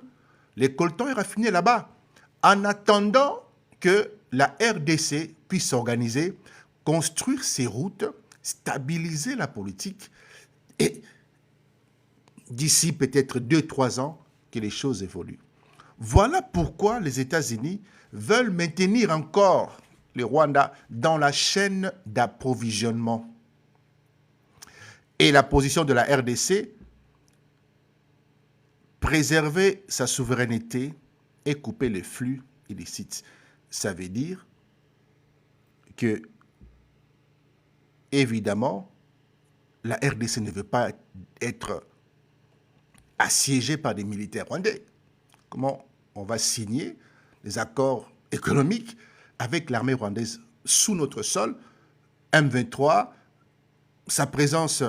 les coltons est raffiné là-bas. En attendant que la RDC puisse s'organiser, construire ses routes, stabiliser la politique et d'ici peut-être 2-3 ans, que les choses évoluent. Voilà pourquoi les États-Unis veulent maintenir encore le Rwanda dans la chaîne d'approvisionnement. Et la position de la RDC, préserver sa souveraineté et couper les flux illicites. Ça veut dire que, évidemment, la RDC ne veut pas être assiégée par des militaires rwandais. Comment on va signer des accords économiques avec l'armée rwandaise sous notre sol, M23, sa présence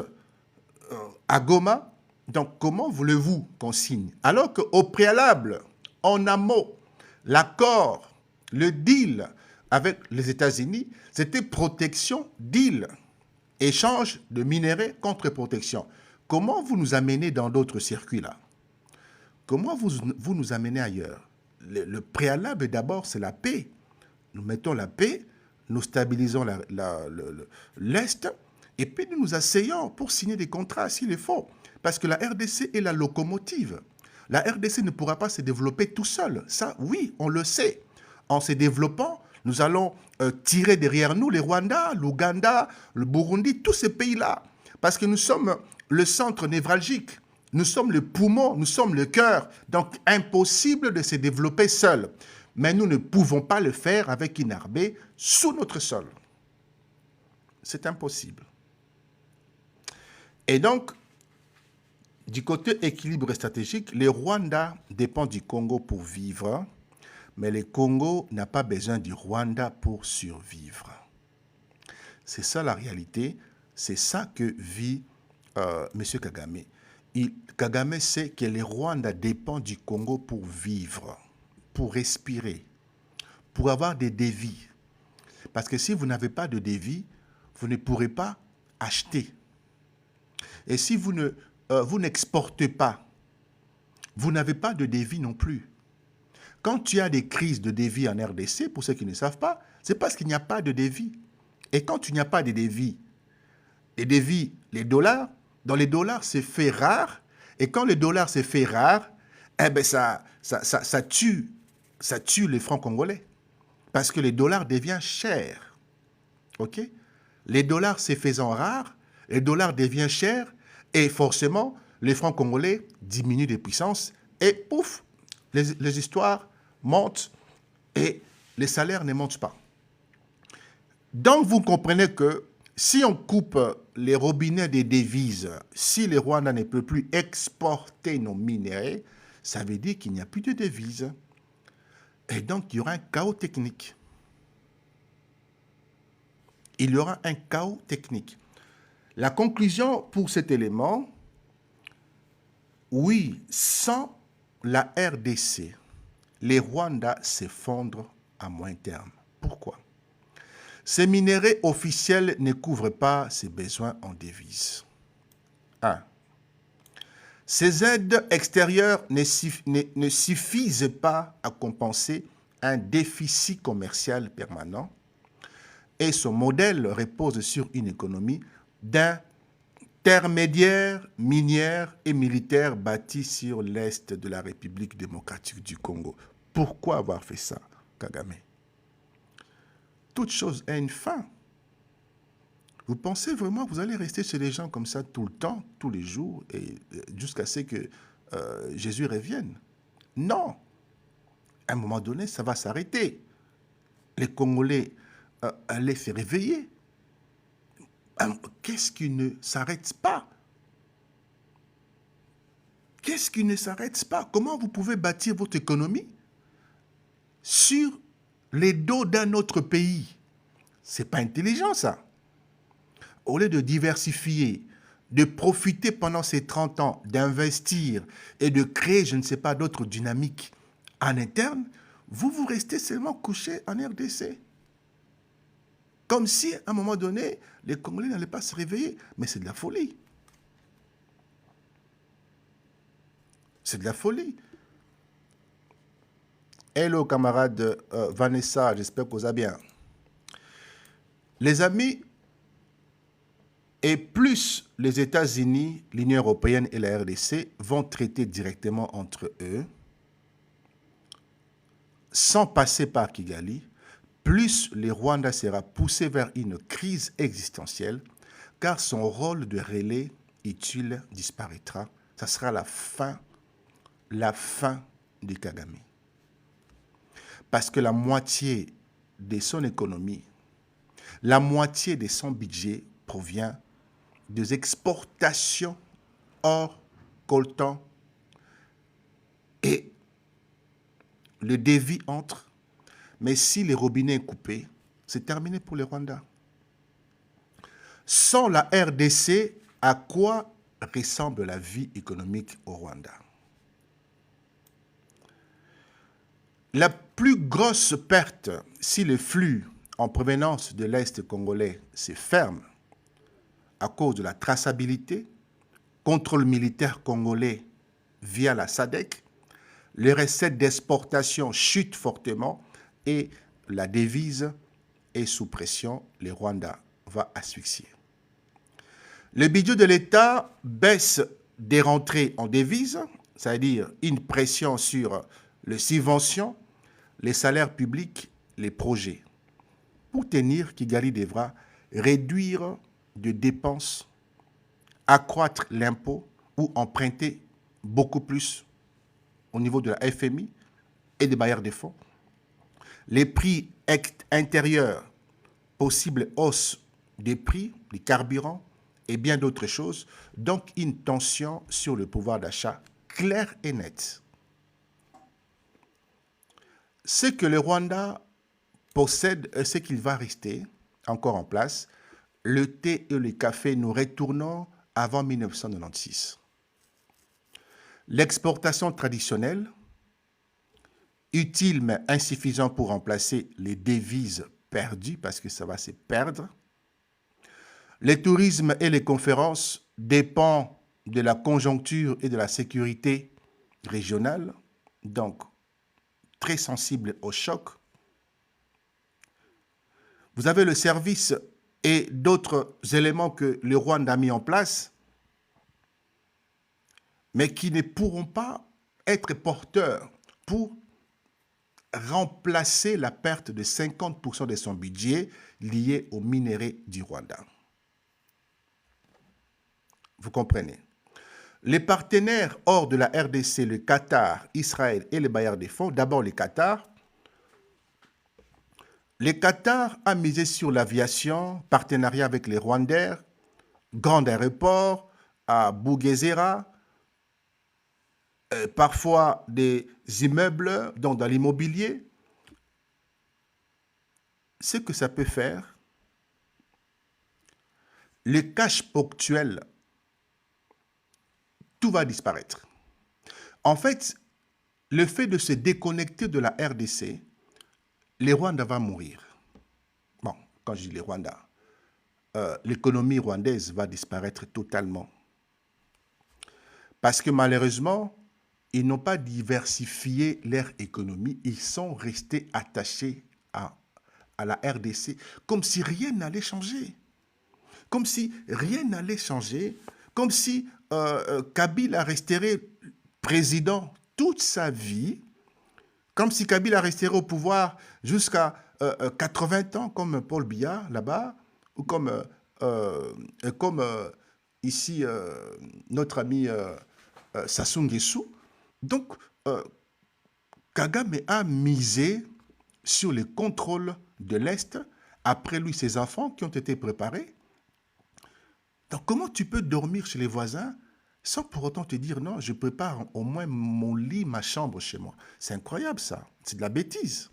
à Goma. Donc, comment voulez-vous qu'on signe? Alors qu'au préalable, en amont, l'accord, le deal avec les États-Unis, c'était protection, deal, échange de minerais contre protection. Comment vous nous amenez dans d'autres circuits là? Comment vous nous amenez ailleurs? Le préalable d'abord, c'est la paix. nous mettons la paix, nous stabilisons l'Est, et puis nous nous asseyons pour signer des contrats s'il est faut. Parce que la RDC est la locomotive. La RDC ne pourra pas se développer tout seul. Ça, oui, on le sait. En se développant, nous allons tirer derrière nous les Rwandais, l'Ouganda, le Burundi, tous ces pays-là. Parce que nous sommes le centre névralgique. Nous sommes le poumon, nous sommes le cœur. Donc, impossible de se développer seul. Mais nous ne pouvons pas le faire avec une armée sous notre sol. C'est impossible. Et donc, du côté équilibre stratégique, le Rwanda dépend du Congo pour vivre, mais le Congo n'a pas besoin du Rwanda pour survivre. C'est ça la réalité, c'est ça que vit M. Kagame. Kagame sait que le Rwanda dépend du Congo pour vivre, pour respirer, pour avoir des devis. Parce que si vous n'avez pas de devis, vous ne pourrez pas acheter. Et si vous n'exportez pas, vous n'avez pas de devis non plus. Quand tu as des crises de devis en RDC, pour ceux qui ne savent pas, c'est parce qu'il n'y a pas de devis. Et quand il n'y a pas de devis, les dollars, dans les dollars, c'est fait rare. Et quand le dollar se fait rare, eh ben ça tue les francs congolais. Parce que les dollars deviennent chers. OK? Les dollars se faisant rares, les dollars deviennent chers. Et forcément, les francs congolais diminuent de puissance. Et pouf, les histoires montent et les salaires ne montent pas. Donc, vous comprenez que si on coupe les robinets des devises, si le Rwanda ne peut plus exporter nos minéraux, ça veut dire qu'il n'y a plus de devises. Et donc, il y aura un chaos technique. Il y aura un chaos technique. La conclusion pour cet élément, oui, sans la RDC, les Rwandais s'effondrent à moyen terme. Pourquoi? Ces minéraux officiels ne couvrent pas ses besoins en devises. 1. Ces aides extérieures ne suffisent pas à compenser un déficit commercial permanent et son modèle repose sur une économie d'intermédiaires minières et militaires bâtis sur l'est de la République démocratique du Congo. Pourquoi avoir fait ça, Kagame? Toute chose a une fin. Vous pensez vraiment que vous allez rester chez les gens comme ça tout le temps, tous les jours, et jusqu'à ce que Jésus revienne? Non. À un moment donné, ça va s'arrêter. Les Congolais allaient se réveiller. Qu'est-ce qui ne s'arrête pas? Qu'est-ce qui ne s'arrête pas? Comment vous pouvez bâtir votre économie sur les dos d'un autre pays? Ce n'est pas intelligent, ça. Au lieu de diversifier, de profiter pendant ces 30 ans, d'investir et de créer, je ne sais pas, d'autres dynamiques en interne, vous restez seulement couché en RDC. Comme si, à un moment donné, les Congolais n'allaient pas se réveiller. Mais c'est de la folie. C'est de la folie. Hello, camarade Vanessa, j'espère que vous allez bien. Les amis, et plus les États-Unis, l'Union européenne et la RDC vont traiter directement entre eux, sans passer par Kigali, plus le Rwanda sera poussé vers une crise existentielle, car son rôle de relais utile disparaîtra. Ça sera la fin du Kagame. Parce que la moitié de son économie, la moitié de son budget provient des exportations hors coltan et le dévi entre. Mais si le robinet est coupé, c'est terminé pour le Rwanda. Sans la RDC, à quoi ressemble la vie économique au Rwanda? La plus grosse perte, si le flux en provenance de l'Est congolais se ferme à cause de la traçabilité, contrôle militaire congolais via la SADC, les recettes d'exportation chutent fortement et la devise est sous pression, le Rwanda va asphyxier. Le budget de l'État baisse des rentrées en devises, c'est-à-dire une pression sur les subventions, les salaires publics, les projets. Pour tenir, Kigali devra réduire de dépenses, accroître l'impôt ou emprunter beaucoup plus au niveau de la FMI et des bailleurs de fonds. Les prix intérieurs, possible hausse des prix, des carburants et bien d'autres choses. Donc, une tension sur le pouvoir d'achat claire et nette. Ce que le Rwanda possède, ce qu'il va rester encore en place, le thé et le café, nous retournons avant 1996. L'exportation traditionnelle, utile mais insuffisant pour remplacer les devises perdues, parce que ça va se perdre. Le tourisme et les conférences dépendent de la conjoncture et de la sécurité régionale, donc très sensible au choc. Vous avez le service et d'autres éléments que le Rwanda a mis en place, mais qui ne pourront pas être porteurs pour remplacer la perte de 50% de son budget lié aux minéraux du Rwanda. Vous comprenez? Les partenaires hors de la RDC, le Qatar, Israël et les bailleurs de fonds, d'abord le Qatar a misé sur l'aviation, partenariat avec les Rwandais, grand aéroport à Bugesera, parfois des immeubles, donc dans l'immobilier. Ce que ça peut faire, le cash ponctuel, tout va disparaître. En fait, le fait de se déconnecter de la RDC, les Rwandais vont mourir. Bon, quand je dis les Rwandais, l'économie rwandaise va disparaître totalement. Parce que malheureusement, ils n'ont pas diversifié leur économie, ils sont restés attachés à la RDC, comme si rien n'allait changer. Comme si rien n'allait changer, comme si Kabila resterait président toute sa vie, comme si Kabila resterait au pouvoir jusqu'à 80 ans, comme Paul Biya là-bas, ou comme ici notre ami Sassou Nguesso. Donc, Kagame a misé sur le contrôle de l'Est, après lui ses enfants qui ont été préparés. Donc, comment tu peux dormir chez les voisins sans pour autant te dire non, je prépare au moins mon lit, ma chambre chez moi? C'est incroyable ça, c'est de la bêtise.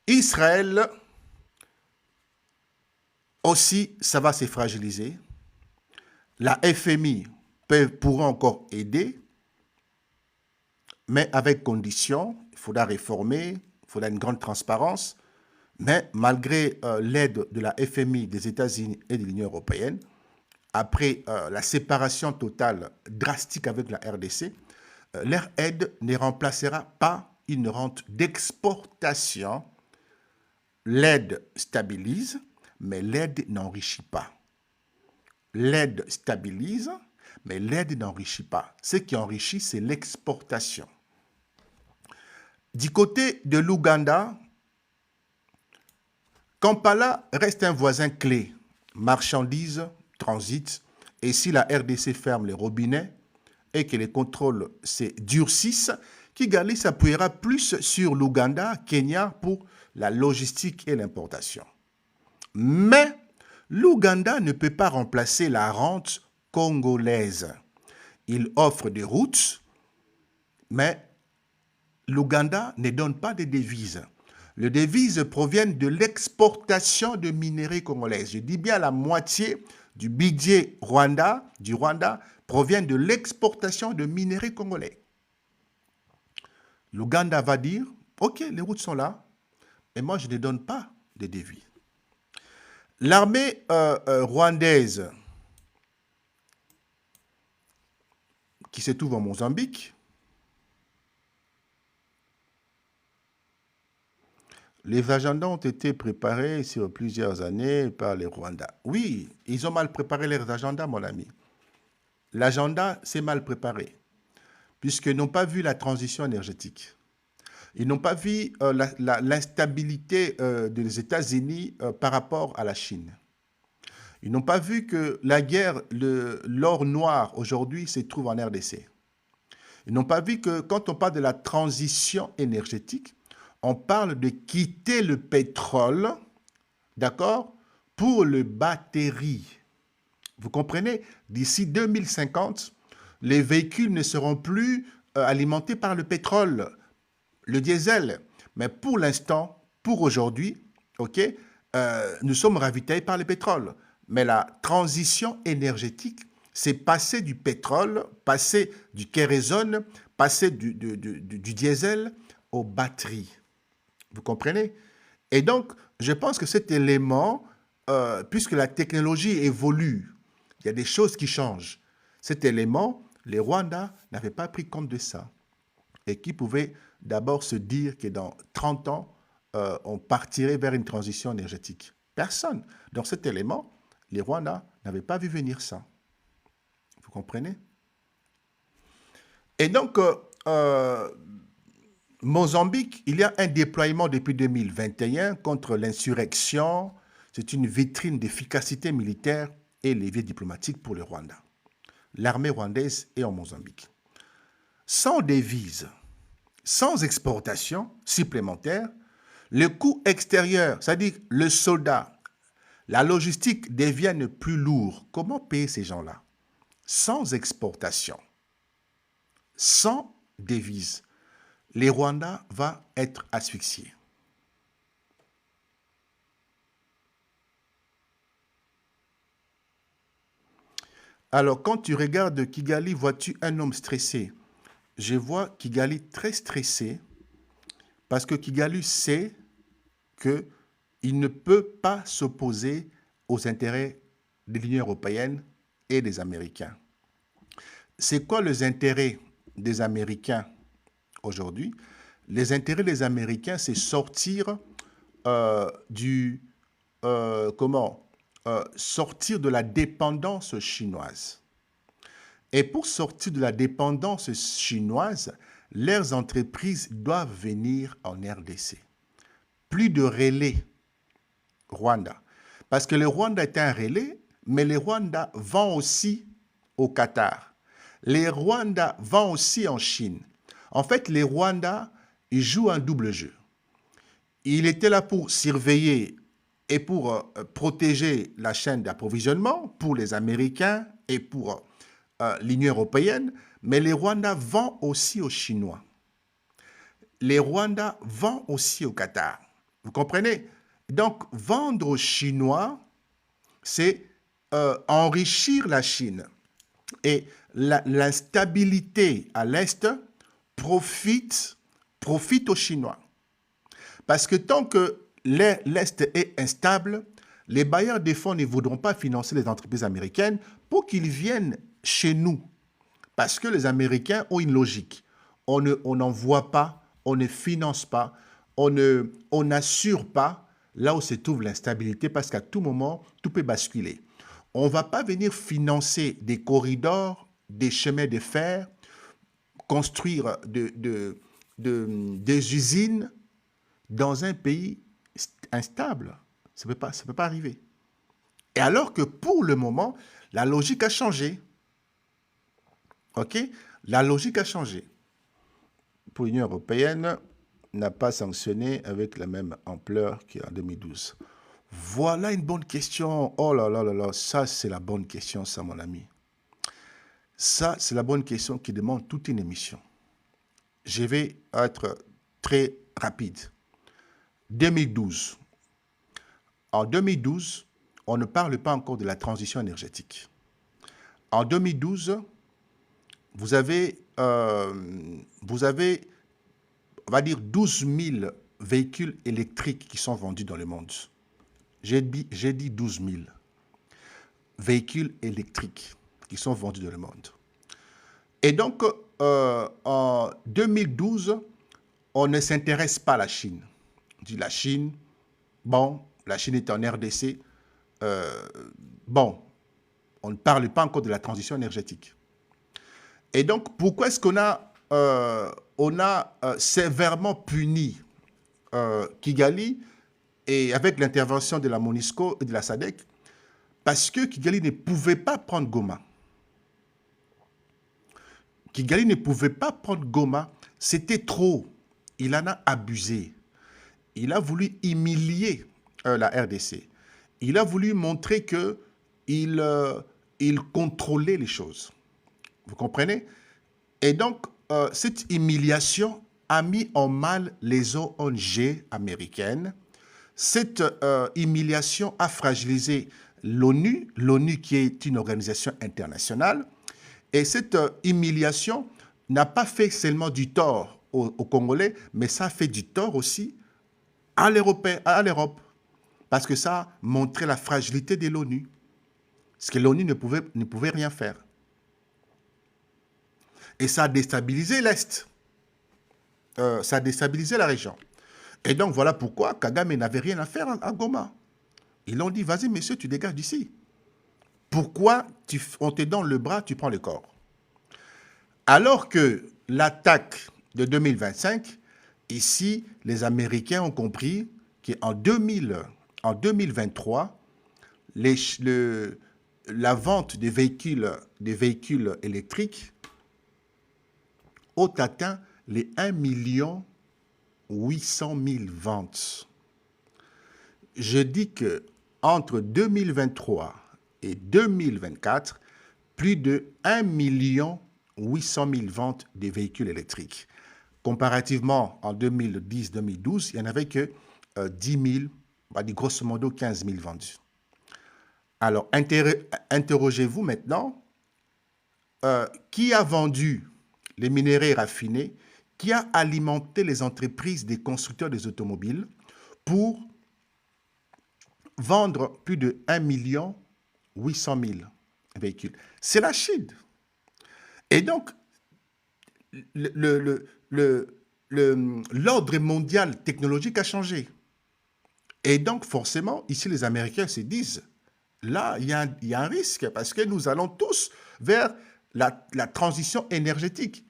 Israël, aussi, ça va se fragiliser. La FMI pourra encore aider, mais avec condition, il faudra réformer, il faudra une grande transparence. Mais malgré l'aide de la FMI, des États-Unis et de l'Union européenne, après la séparation totale drastique avec la RDC, leur aide ne remplacera pas une rente d'exportation. L'aide stabilise, mais l'aide n'enrichit pas. L'aide stabilise, mais l'aide n'enrichit pas. Ce qui enrichit, c'est l'exportation. Du côté de l'Ouganda, Kampala reste un voisin clé. Marchandises, transit, et si la RDC ferme les robinets et que les contrôles se durcissent, Kigali s'appuiera plus sur l'Ouganda, Kenya pour la logistique et l'importation. Mais l'Ouganda ne peut pas remplacer la rente congolaise. Il offre des routes, mais l'Ouganda ne donne pas de devises. Les devises proviennent de l'exportation de minerais congolais. Je dis bien la moitié du budget du Rwanda provient de l'exportation de minerais congolais. L'Ouganda va dire, ok, les routes sont là, mais moi je ne donne pas de devises. L'armée rwandaise qui se trouve en Mozambique Les agendas ont été préparés sur plusieurs années par les Rwandais. Oui, ils ont mal préparé leurs agendas, mon ami. L'agenda, c'est mal préparé, puisqu'ils n'ont pas vu la transition énergétique. Ils n'ont pas vu l'instabilité des États-Unis par rapport à la Chine. Ils n'ont pas vu que la guerre, l'or noir aujourd'hui se trouve en RDC. Ils n'ont pas vu que quand on parle de la transition énergétique, on parle de quitter le pétrole, d'accord, pour le batterie. Vous comprenez? D'ici 2050, les véhicules ne seront plus alimentés par le pétrole, le diesel. Mais pour l'instant, pour aujourd'hui, ok, nous sommes ravitaillés par le pétrole. Mais la transition énergétique, c'est passer du pétrole, passer du kérosène, passer du diesel aux batteries. Vous comprenez? Et donc, je pense que cet élément, puisque la technologie évolue, il y a des choses qui changent. Cet élément, les Rwandais n'avaient pas pris compte de ça. Et qui pouvaient d'abord se dire que dans 30 ans, on partirait vers une transition énergétique. Personne. Dans cet élément, les Rwandais n'avaient pas vu venir ça. Vous comprenez? Et donc, Mozambique, il y a un déploiement depuis 2021 contre l'insurrection. C'est une vitrine d'efficacité militaire et levier diplomatique pour le Rwanda. L'armée rwandaise est en Mozambique. Sans devises, sans exportation supplémentaire, le coût extérieur, c'est-à-dire le soldat, la logistique deviennent plus lourds. Comment payer ces gens-là? Sans exportation, sans devises, les Rwandais vont être asphyxiés. Alors, quand tu regardes Kigali, vois-tu un homme stressé? Je vois Kigali très stressé parce que Kigali sait qu'il ne peut pas s'opposer aux intérêts de l'Union européenne et des Américains. C'est quoi les intérêts des Américains aujourd'hui? Les intérêts des Américains, c'est sortir sortir de la dépendance chinoise. Et pour sortir de la dépendance chinoise, leurs entreprises doivent venir en RDC. Plus de relais Rwanda. Parce que le Rwanda est un relais, mais le Rwanda vend aussi au Qatar. Les Rwandais vont aussi en Chine. En fait, les Rwandais, ils jouent un double jeu. Il était là pour surveiller et pour protéger la chaîne d'approvisionnement pour les Américains et pour l'Union européenne, mais les Rwandais vendent aussi aux Chinois. Les Rwandais vendent aussi au Qatar. Vous comprenez? Donc, vendre aux Chinois, c'est enrichir la Chine. Et l'instabilité à l'Est profite aux Chinois. Parce que tant que l'Est est instable, les bailleurs de fonds ne voudront pas financer les entreprises américaines pour qu'ils viennent chez nous. Parce que les Américains ont une logique. On n'envoie pas, on ne finance pas, on n'assure pas là où se trouve l'instabilité parce qu'à tout moment, tout peut basculer. On ne va pas venir financer des corridors, des chemins de fer, construire des usines dans un pays instable. Ça ne peut pas arriver. Et alors que pour le moment, la logique a changé. OK? La logique a changé. Pour l'Union européenne, n'a pas sanctionné avec la même ampleur qu'en 2012. Voilà une bonne question. Oh là là là là, ça c'est la bonne question, ça mon ami. Ça c'est la bonne question qui demande toute une émission. Je vais être très rapide. 2012. En 2012, on ne parle pas encore de la transition énergétique. En 2012, vous avez, on va dire, 12 000 véhicules électriques qui sont vendus dans le monde. J'ai dit 12 000 véhicules électriques qui sont vendus dans le monde. Et donc, en 2012, on ne s'intéresse pas à la Chine. dit la Chine, bon, la Chine est en RDC, bon, on ne parle pas encore de la transition énergétique. Et donc, pourquoi est-ce qu'on a, sévèrement puni Kigali et avec l'intervention de la MONUSCO et de la SADC? Parce que Kigali ne pouvait pas prendre Goma. Kigali ne pouvait pas prendre Goma, c'était trop. Il en a abusé. Il a voulu humilier la RDC. Il a voulu montrer que il contrôlait les choses. Vous comprenez? Et donc, cette humiliation a mis en mal les ONG américaines. Cette humiliation a fragilisé l'ONU, l'ONU qui est une organisation internationale. Et cette humiliation n'a pas fait seulement du tort aux Congolais, mais ça a fait du tort aussi à l'Europe, parce que ça a montré la fragilité de l'ONU, parce que l'ONU ne pouvait rien faire. Et ça a déstabilisé l'Est, ça a déstabilisé la région. Et donc voilà pourquoi Kagame n'avait rien à faire à Goma. Ils l'ont dit, vas-y monsieur, tu dégages d'ici. Pourquoi on te donne le bras, tu prends le corps? Alors que l'attaque de 2025, ici, les Américains ont compris qu'en 2023, la vente des véhicules électriques ont atteint les 1 800 000 ventes. Je dis qu'entre 2023 et 2024, plus de 1 800 000 ventes de véhicules électriques. Comparativement, en 2010-2012, il n'y en avait que 10 000, on va dire grosso modo 15 000 vendus. Alors, interrogez-vous maintenant, qui a vendu les minerais raffinés, qui a alimenté les entreprises des constructeurs des automobiles pour vendre plus de 1 800 000 véhicules? C'est la Chine. Et donc, l'ordre mondial technologique a changé. Et donc, forcément, ici, les Américains se disent, là, il y a un risque, parce que nous allons tous vers la transition énergétique.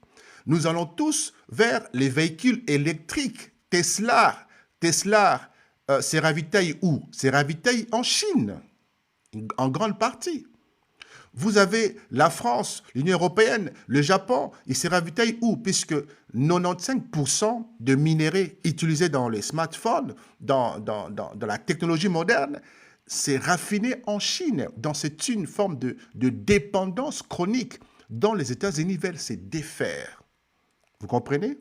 Nous allons tous vers les véhicules électriques. Tesla se ravitaille où? Se ravitaille en Chine, en grande partie. Vous avez la France, l'Union européenne, le Japon, ils se ravitaillent où? Puisque 95% de minerais utilisés dans les smartphones, dans la technologie moderne, c'est raffiné en Chine. Donc c'est une forme de dépendance chronique dont les États-Unis veulent se défaire. Vous comprenez?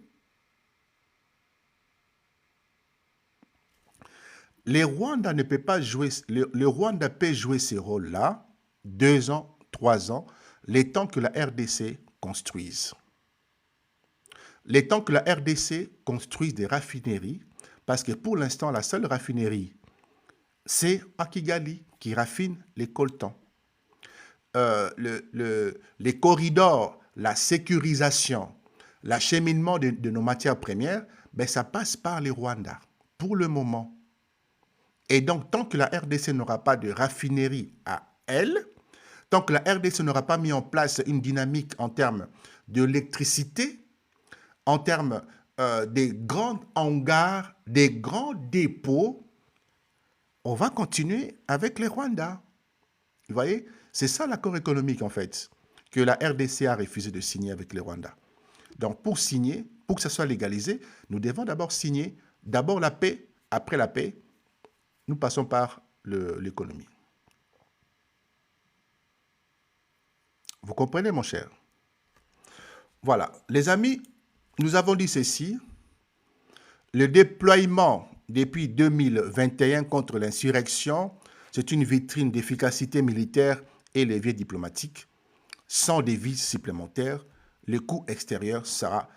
Le Rwanda ne peut pas jouer, le Rwanda peut jouer ce rôle-là 2 ans, 3 ans, les temps que la RDC construise. Les temps que la RDC construise des raffineries, parce que pour l'instant, la seule raffinerie, c'est à Kigali qui raffine les coltans. Les corridors, la sécurisation, l'acheminement de nos matières premières, ben, ça passe par les Rwandais, pour le moment. Et donc, tant que la RDC n'aura pas de raffinerie à elle, tant que la RDC n'aura pas mis en place une dynamique en termes d'électricité, en termes des grands hangars, des grands dépôts, on va continuer avec les Rwandais. Vous voyez? C'est ça l'accord économique, en fait, que la RDC a refusé de signer avec les Rwandais. Donc, pour signer, pour que ça soit légalisé, nous devons d'abord signer, d'abord la paix, après la paix, nous passons par l'économie. Vous comprenez, mon cher? Voilà. Les amis, nous avons dit ceci. Le déploiement depuis 2021 contre l'insurrection, c'est une vitrine d'efficacité militaire et levier diplomatique. Sans devises supplémentaires, le coût extérieur sera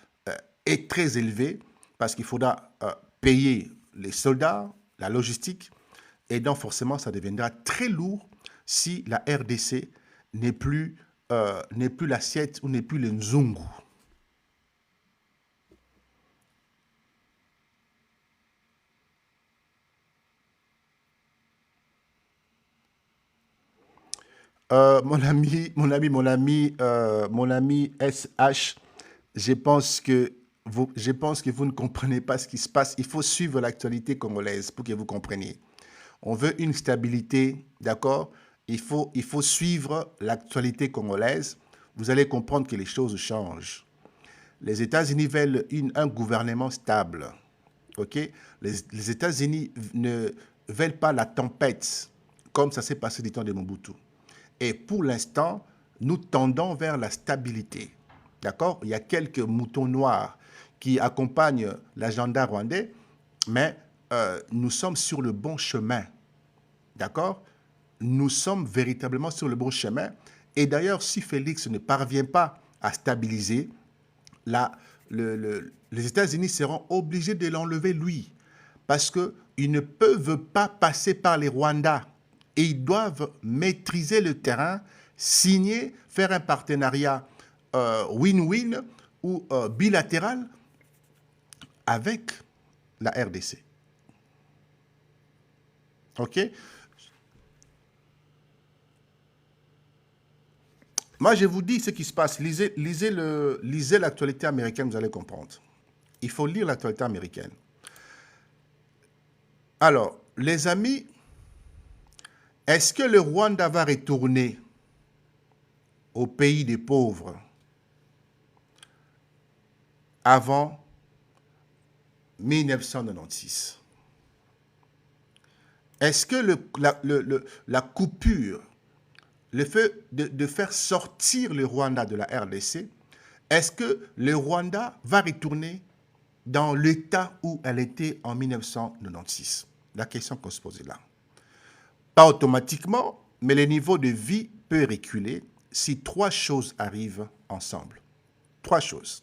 est très élevé parce qu'il faudra payer les soldats, la logistique, et donc forcément ça deviendra très lourd si la RDC n'est plus l'assiette ou n'est plus le nzungu. Mon ami SH, je pense que vous ne comprenez pas ce qui se passe. Il faut suivre l'actualité congolaise pour que vous compreniez. On veut une stabilité, d'accord? Il faut suivre l'actualité congolaise. Vous allez comprendre que les choses changent. Les États-Unis veulent un gouvernement stable. Ok? Les États-Unis ne veulent pas la tempête, comme ça s'est passé du temps de Mobutu. Et pour l'instant, nous tendons vers la stabilité. D'accord? Il y a quelques moutons noirs qui accompagnent l'agenda rwandais, mais nous sommes sur le bon chemin. D'accord? Nous sommes véritablement sur le bon chemin. Et d'ailleurs, si Félix ne parvient pas à stabiliser, les États-Unis seront obligés de l'enlever lui. Parce qu'ils ne peuvent pas passer par les Rwandais. Et ils doivent maîtriser le terrain, signer, faire un partenariat win-win ou bilatéral avec la RDC. OK? Moi, je vous dis ce qui se passe. Lisez l'actualité américaine, vous allez comprendre. Il faut lire l'actualité américaine. Alors, les amis, est-ce que le Rwanda va retourner au pays des pauvres avant 1996? Est-ce que la coupure, le fait de faire sortir le Rwanda de la RDC, est-ce que le Rwanda va retourner dans l'état où elle était en 1996? La question qu'on se pose là. Pas automatiquement, mais le niveau de vie peut reculer si trois choses arrivent ensemble. Trois choses.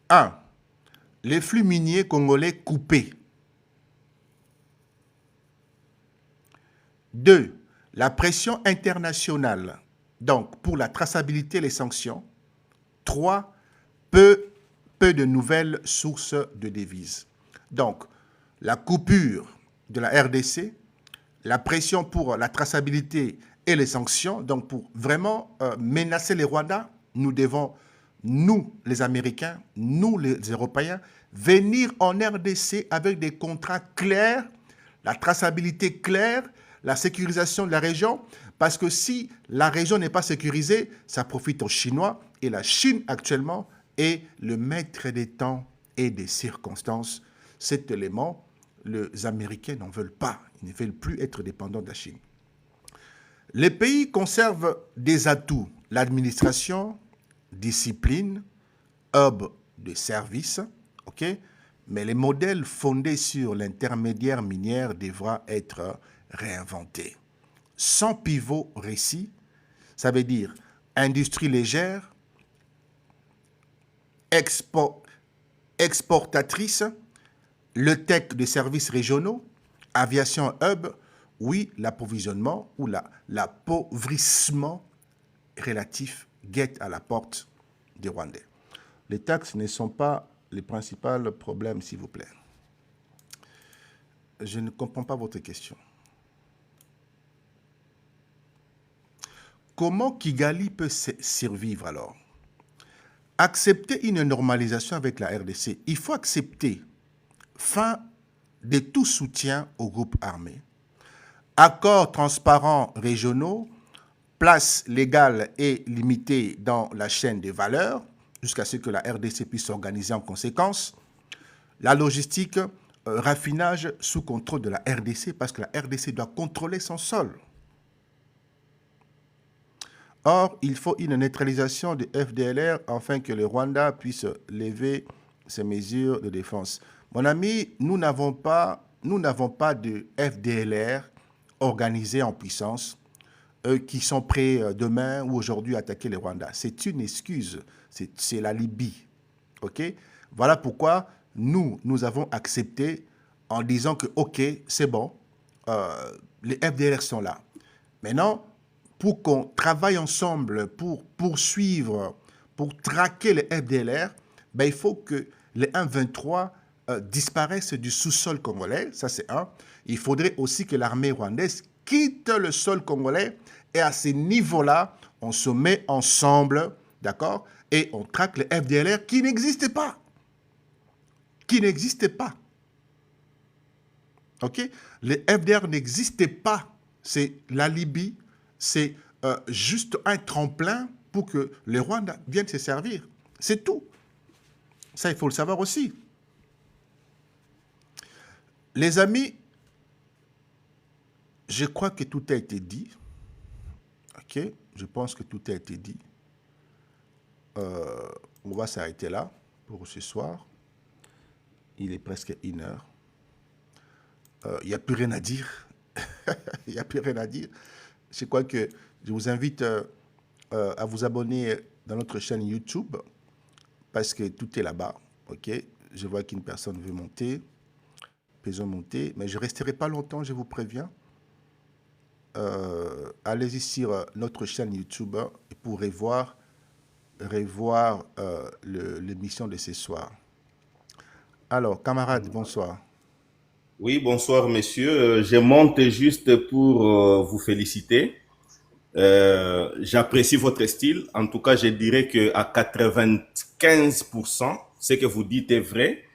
1. Les flux miniers congolais coupés. 2. La pression internationale, donc pour la traçabilité et les sanctions. 3. Peu de nouvelles sources de devises. Donc, la coupure de la RDC, la pression pour la traçabilité et les sanctions, donc pour vraiment menacer les Rwandais, nous devons, nous les Américains, nous les Européens, venir en RDC avec des contrats clairs, la traçabilité claire, la sécurisation de la région, parce que si la région n'est pas sécurisée, ça profite aux Chinois, et la Chine actuellement est le maître des temps et des circonstances. Cet élément, les Américains n'en veulent pas, ils ne veulent plus être dépendants de la Chine. Les pays conservent des atouts, l'administration, discipline, hub de service, ok? Mais les modèles fondés sur l'intermédiaire minière devra être réinventés. Sans pivot récit, ça veut dire industrie légère, exportatrice, le tech de services régionaux, aviation hub, oui, l'approvisionnement ou l'appauvrissement relatif guette à la porte des Rwandais. Les taxes ne sont pas les principaux problèmes, s'il vous plaît. Je ne comprends pas votre question. Comment Kigali peut survivre alors? Accepter une normalisation avec la RDC. Il faut accepter fin de tout soutien aux groupes armés, accords transparents régionaux, place légale et limitée dans la chaîne des valeurs, jusqu'à ce que la RDC puisse s'organiser en conséquence, la logistique, raffinage sous contrôle de la RDC, parce que la RDC doit contrôler son sol. Or, il faut une neutralisation de FDLR afin que le Rwanda puisse lever ses mesures de défense. Mon ami, nous n'avons pas de FDLR organisés en puissance qui sont prêts demain ou aujourd'hui à attaquer le Rwanda. C'est une excuse, c'est la Libye. Okay? Voilà pourquoi nous avons accepté en disant que, OK, c'est bon, les FDLR sont là. Maintenant, pour qu'on travaille ensemble, pour poursuivre, pour traquer les FDLR, ben, il faut que les 1-23 disparaissent du sous-sol congolais, ça c'est un. Il faudrait aussi que l'armée rwandaise quitte le sol congolais et à ces niveaux-là, on se met ensemble, d'accord, et on traque les FDLR qui n'existaient pas. Qui n'existaient pas. OK? Les FDR n'existaient pas. C'est la Libye, c'est juste un tremplin pour que les Rwandais viennent se servir. C'est tout. Ça, il faut le savoir aussi. Les amis, je crois que tout a été dit. OK? Je pense que tout a été dit. On va s'arrêter là pour ce soir. Il est presque 1h. Il n'y a plus rien à dire. Il n'y a plus rien à dire. Je crois que je vous invite à vous abonner dans notre chaîne YouTube parce que tout est là-bas. OK? Je vois qu'une personne veut monter. Faisons monter. Mais je ne resterai pas longtemps, je vous préviens. Allez-y sur notre chaîne YouTube pour revoir l'émission de ce soir. Alors, camarades, bonsoir.
Oui, bonsoir, messieurs. Je monte juste pour vous féliciter. J'apprécie votre style. En tout cas, je dirais qu'à 95%, ce que vous dites est vrai.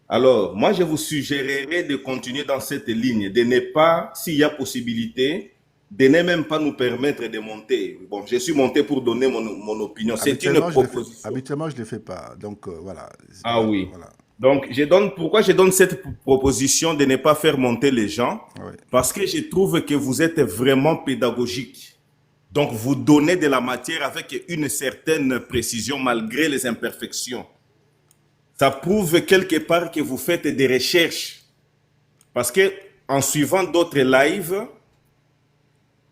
Alors, moi, je vous suggérerais de continuer dans cette ligne, de ne pas, s'il y a possibilité, de ne même pas nous permettre de monter. Bon, je suis monté pour donner mon opinion. C'est une proposition.
Habituellement, je ne le fais pas. Donc, voilà.
Ah oui.
Voilà.
Donc, pourquoi je donne cette proposition de ne pas faire monter les gens?
Oui.
Parce que je trouve que vous êtes vraiment pédagogique. Donc, vous donnez de la matière avec une certaine précision malgré les imperfections. Ça prouve quelque part que vous faites des recherches. Parce que en suivant d'autres lives,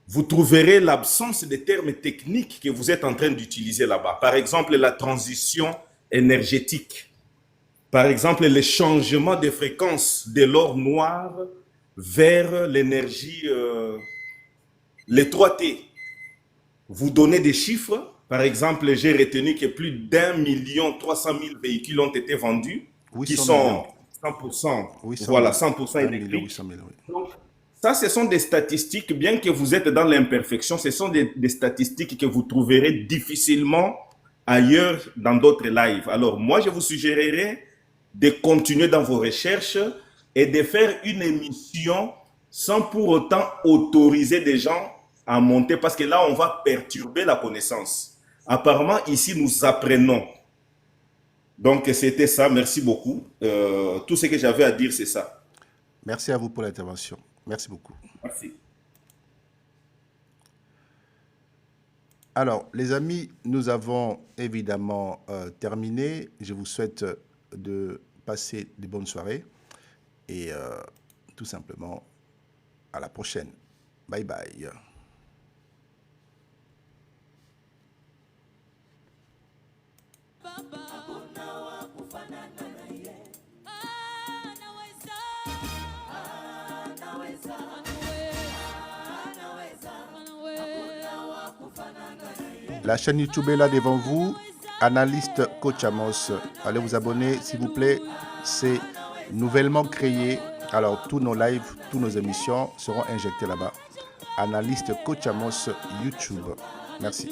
vous trouverez l'absence des termes techniques que vous êtes en train d'utiliser là-bas. Par exemple, la transition énergétique. Par exemple, le changement de fréquence de l'or noir vers l'énergie, les 3T. Vous donnez des chiffres. Par exemple, j'ai retenu que plus d'1,3 million véhicules ont été vendus, qui sont 100%, voilà, 100% électriques. Donc, ça, ce sont des statistiques, bien que vous êtes dans l'imperfection, ce sont des statistiques que vous trouverez difficilement ailleurs dans d'autres lives. Alors, moi, je vous suggérerais de continuer dans vos recherches et de faire une émission sans pour autant autoriser des gens à monter, parce que là, on va perturber la connaissance. Apparemment, ici, nous apprenons. Donc, c'était ça. Merci beaucoup. Tout ce que j'avais à dire, c'est ça.
Merci à vous pour l'intervention. Merci beaucoup.
Merci.
Alors, les amis, nous avons évidemment terminé. Je vous souhaite de passer de bonnes soirées et tout simplement à la prochaine. Bye bye. La chaîne YouTube est là devant vous. Analyste Coach Amos. Allez vous abonner, s'il vous plaît. C'est nouvellement créé. Alors, tous nos lives, toutes nos émissions seront injectées là-bas. Analyste Coach Amos YouTube. Merci.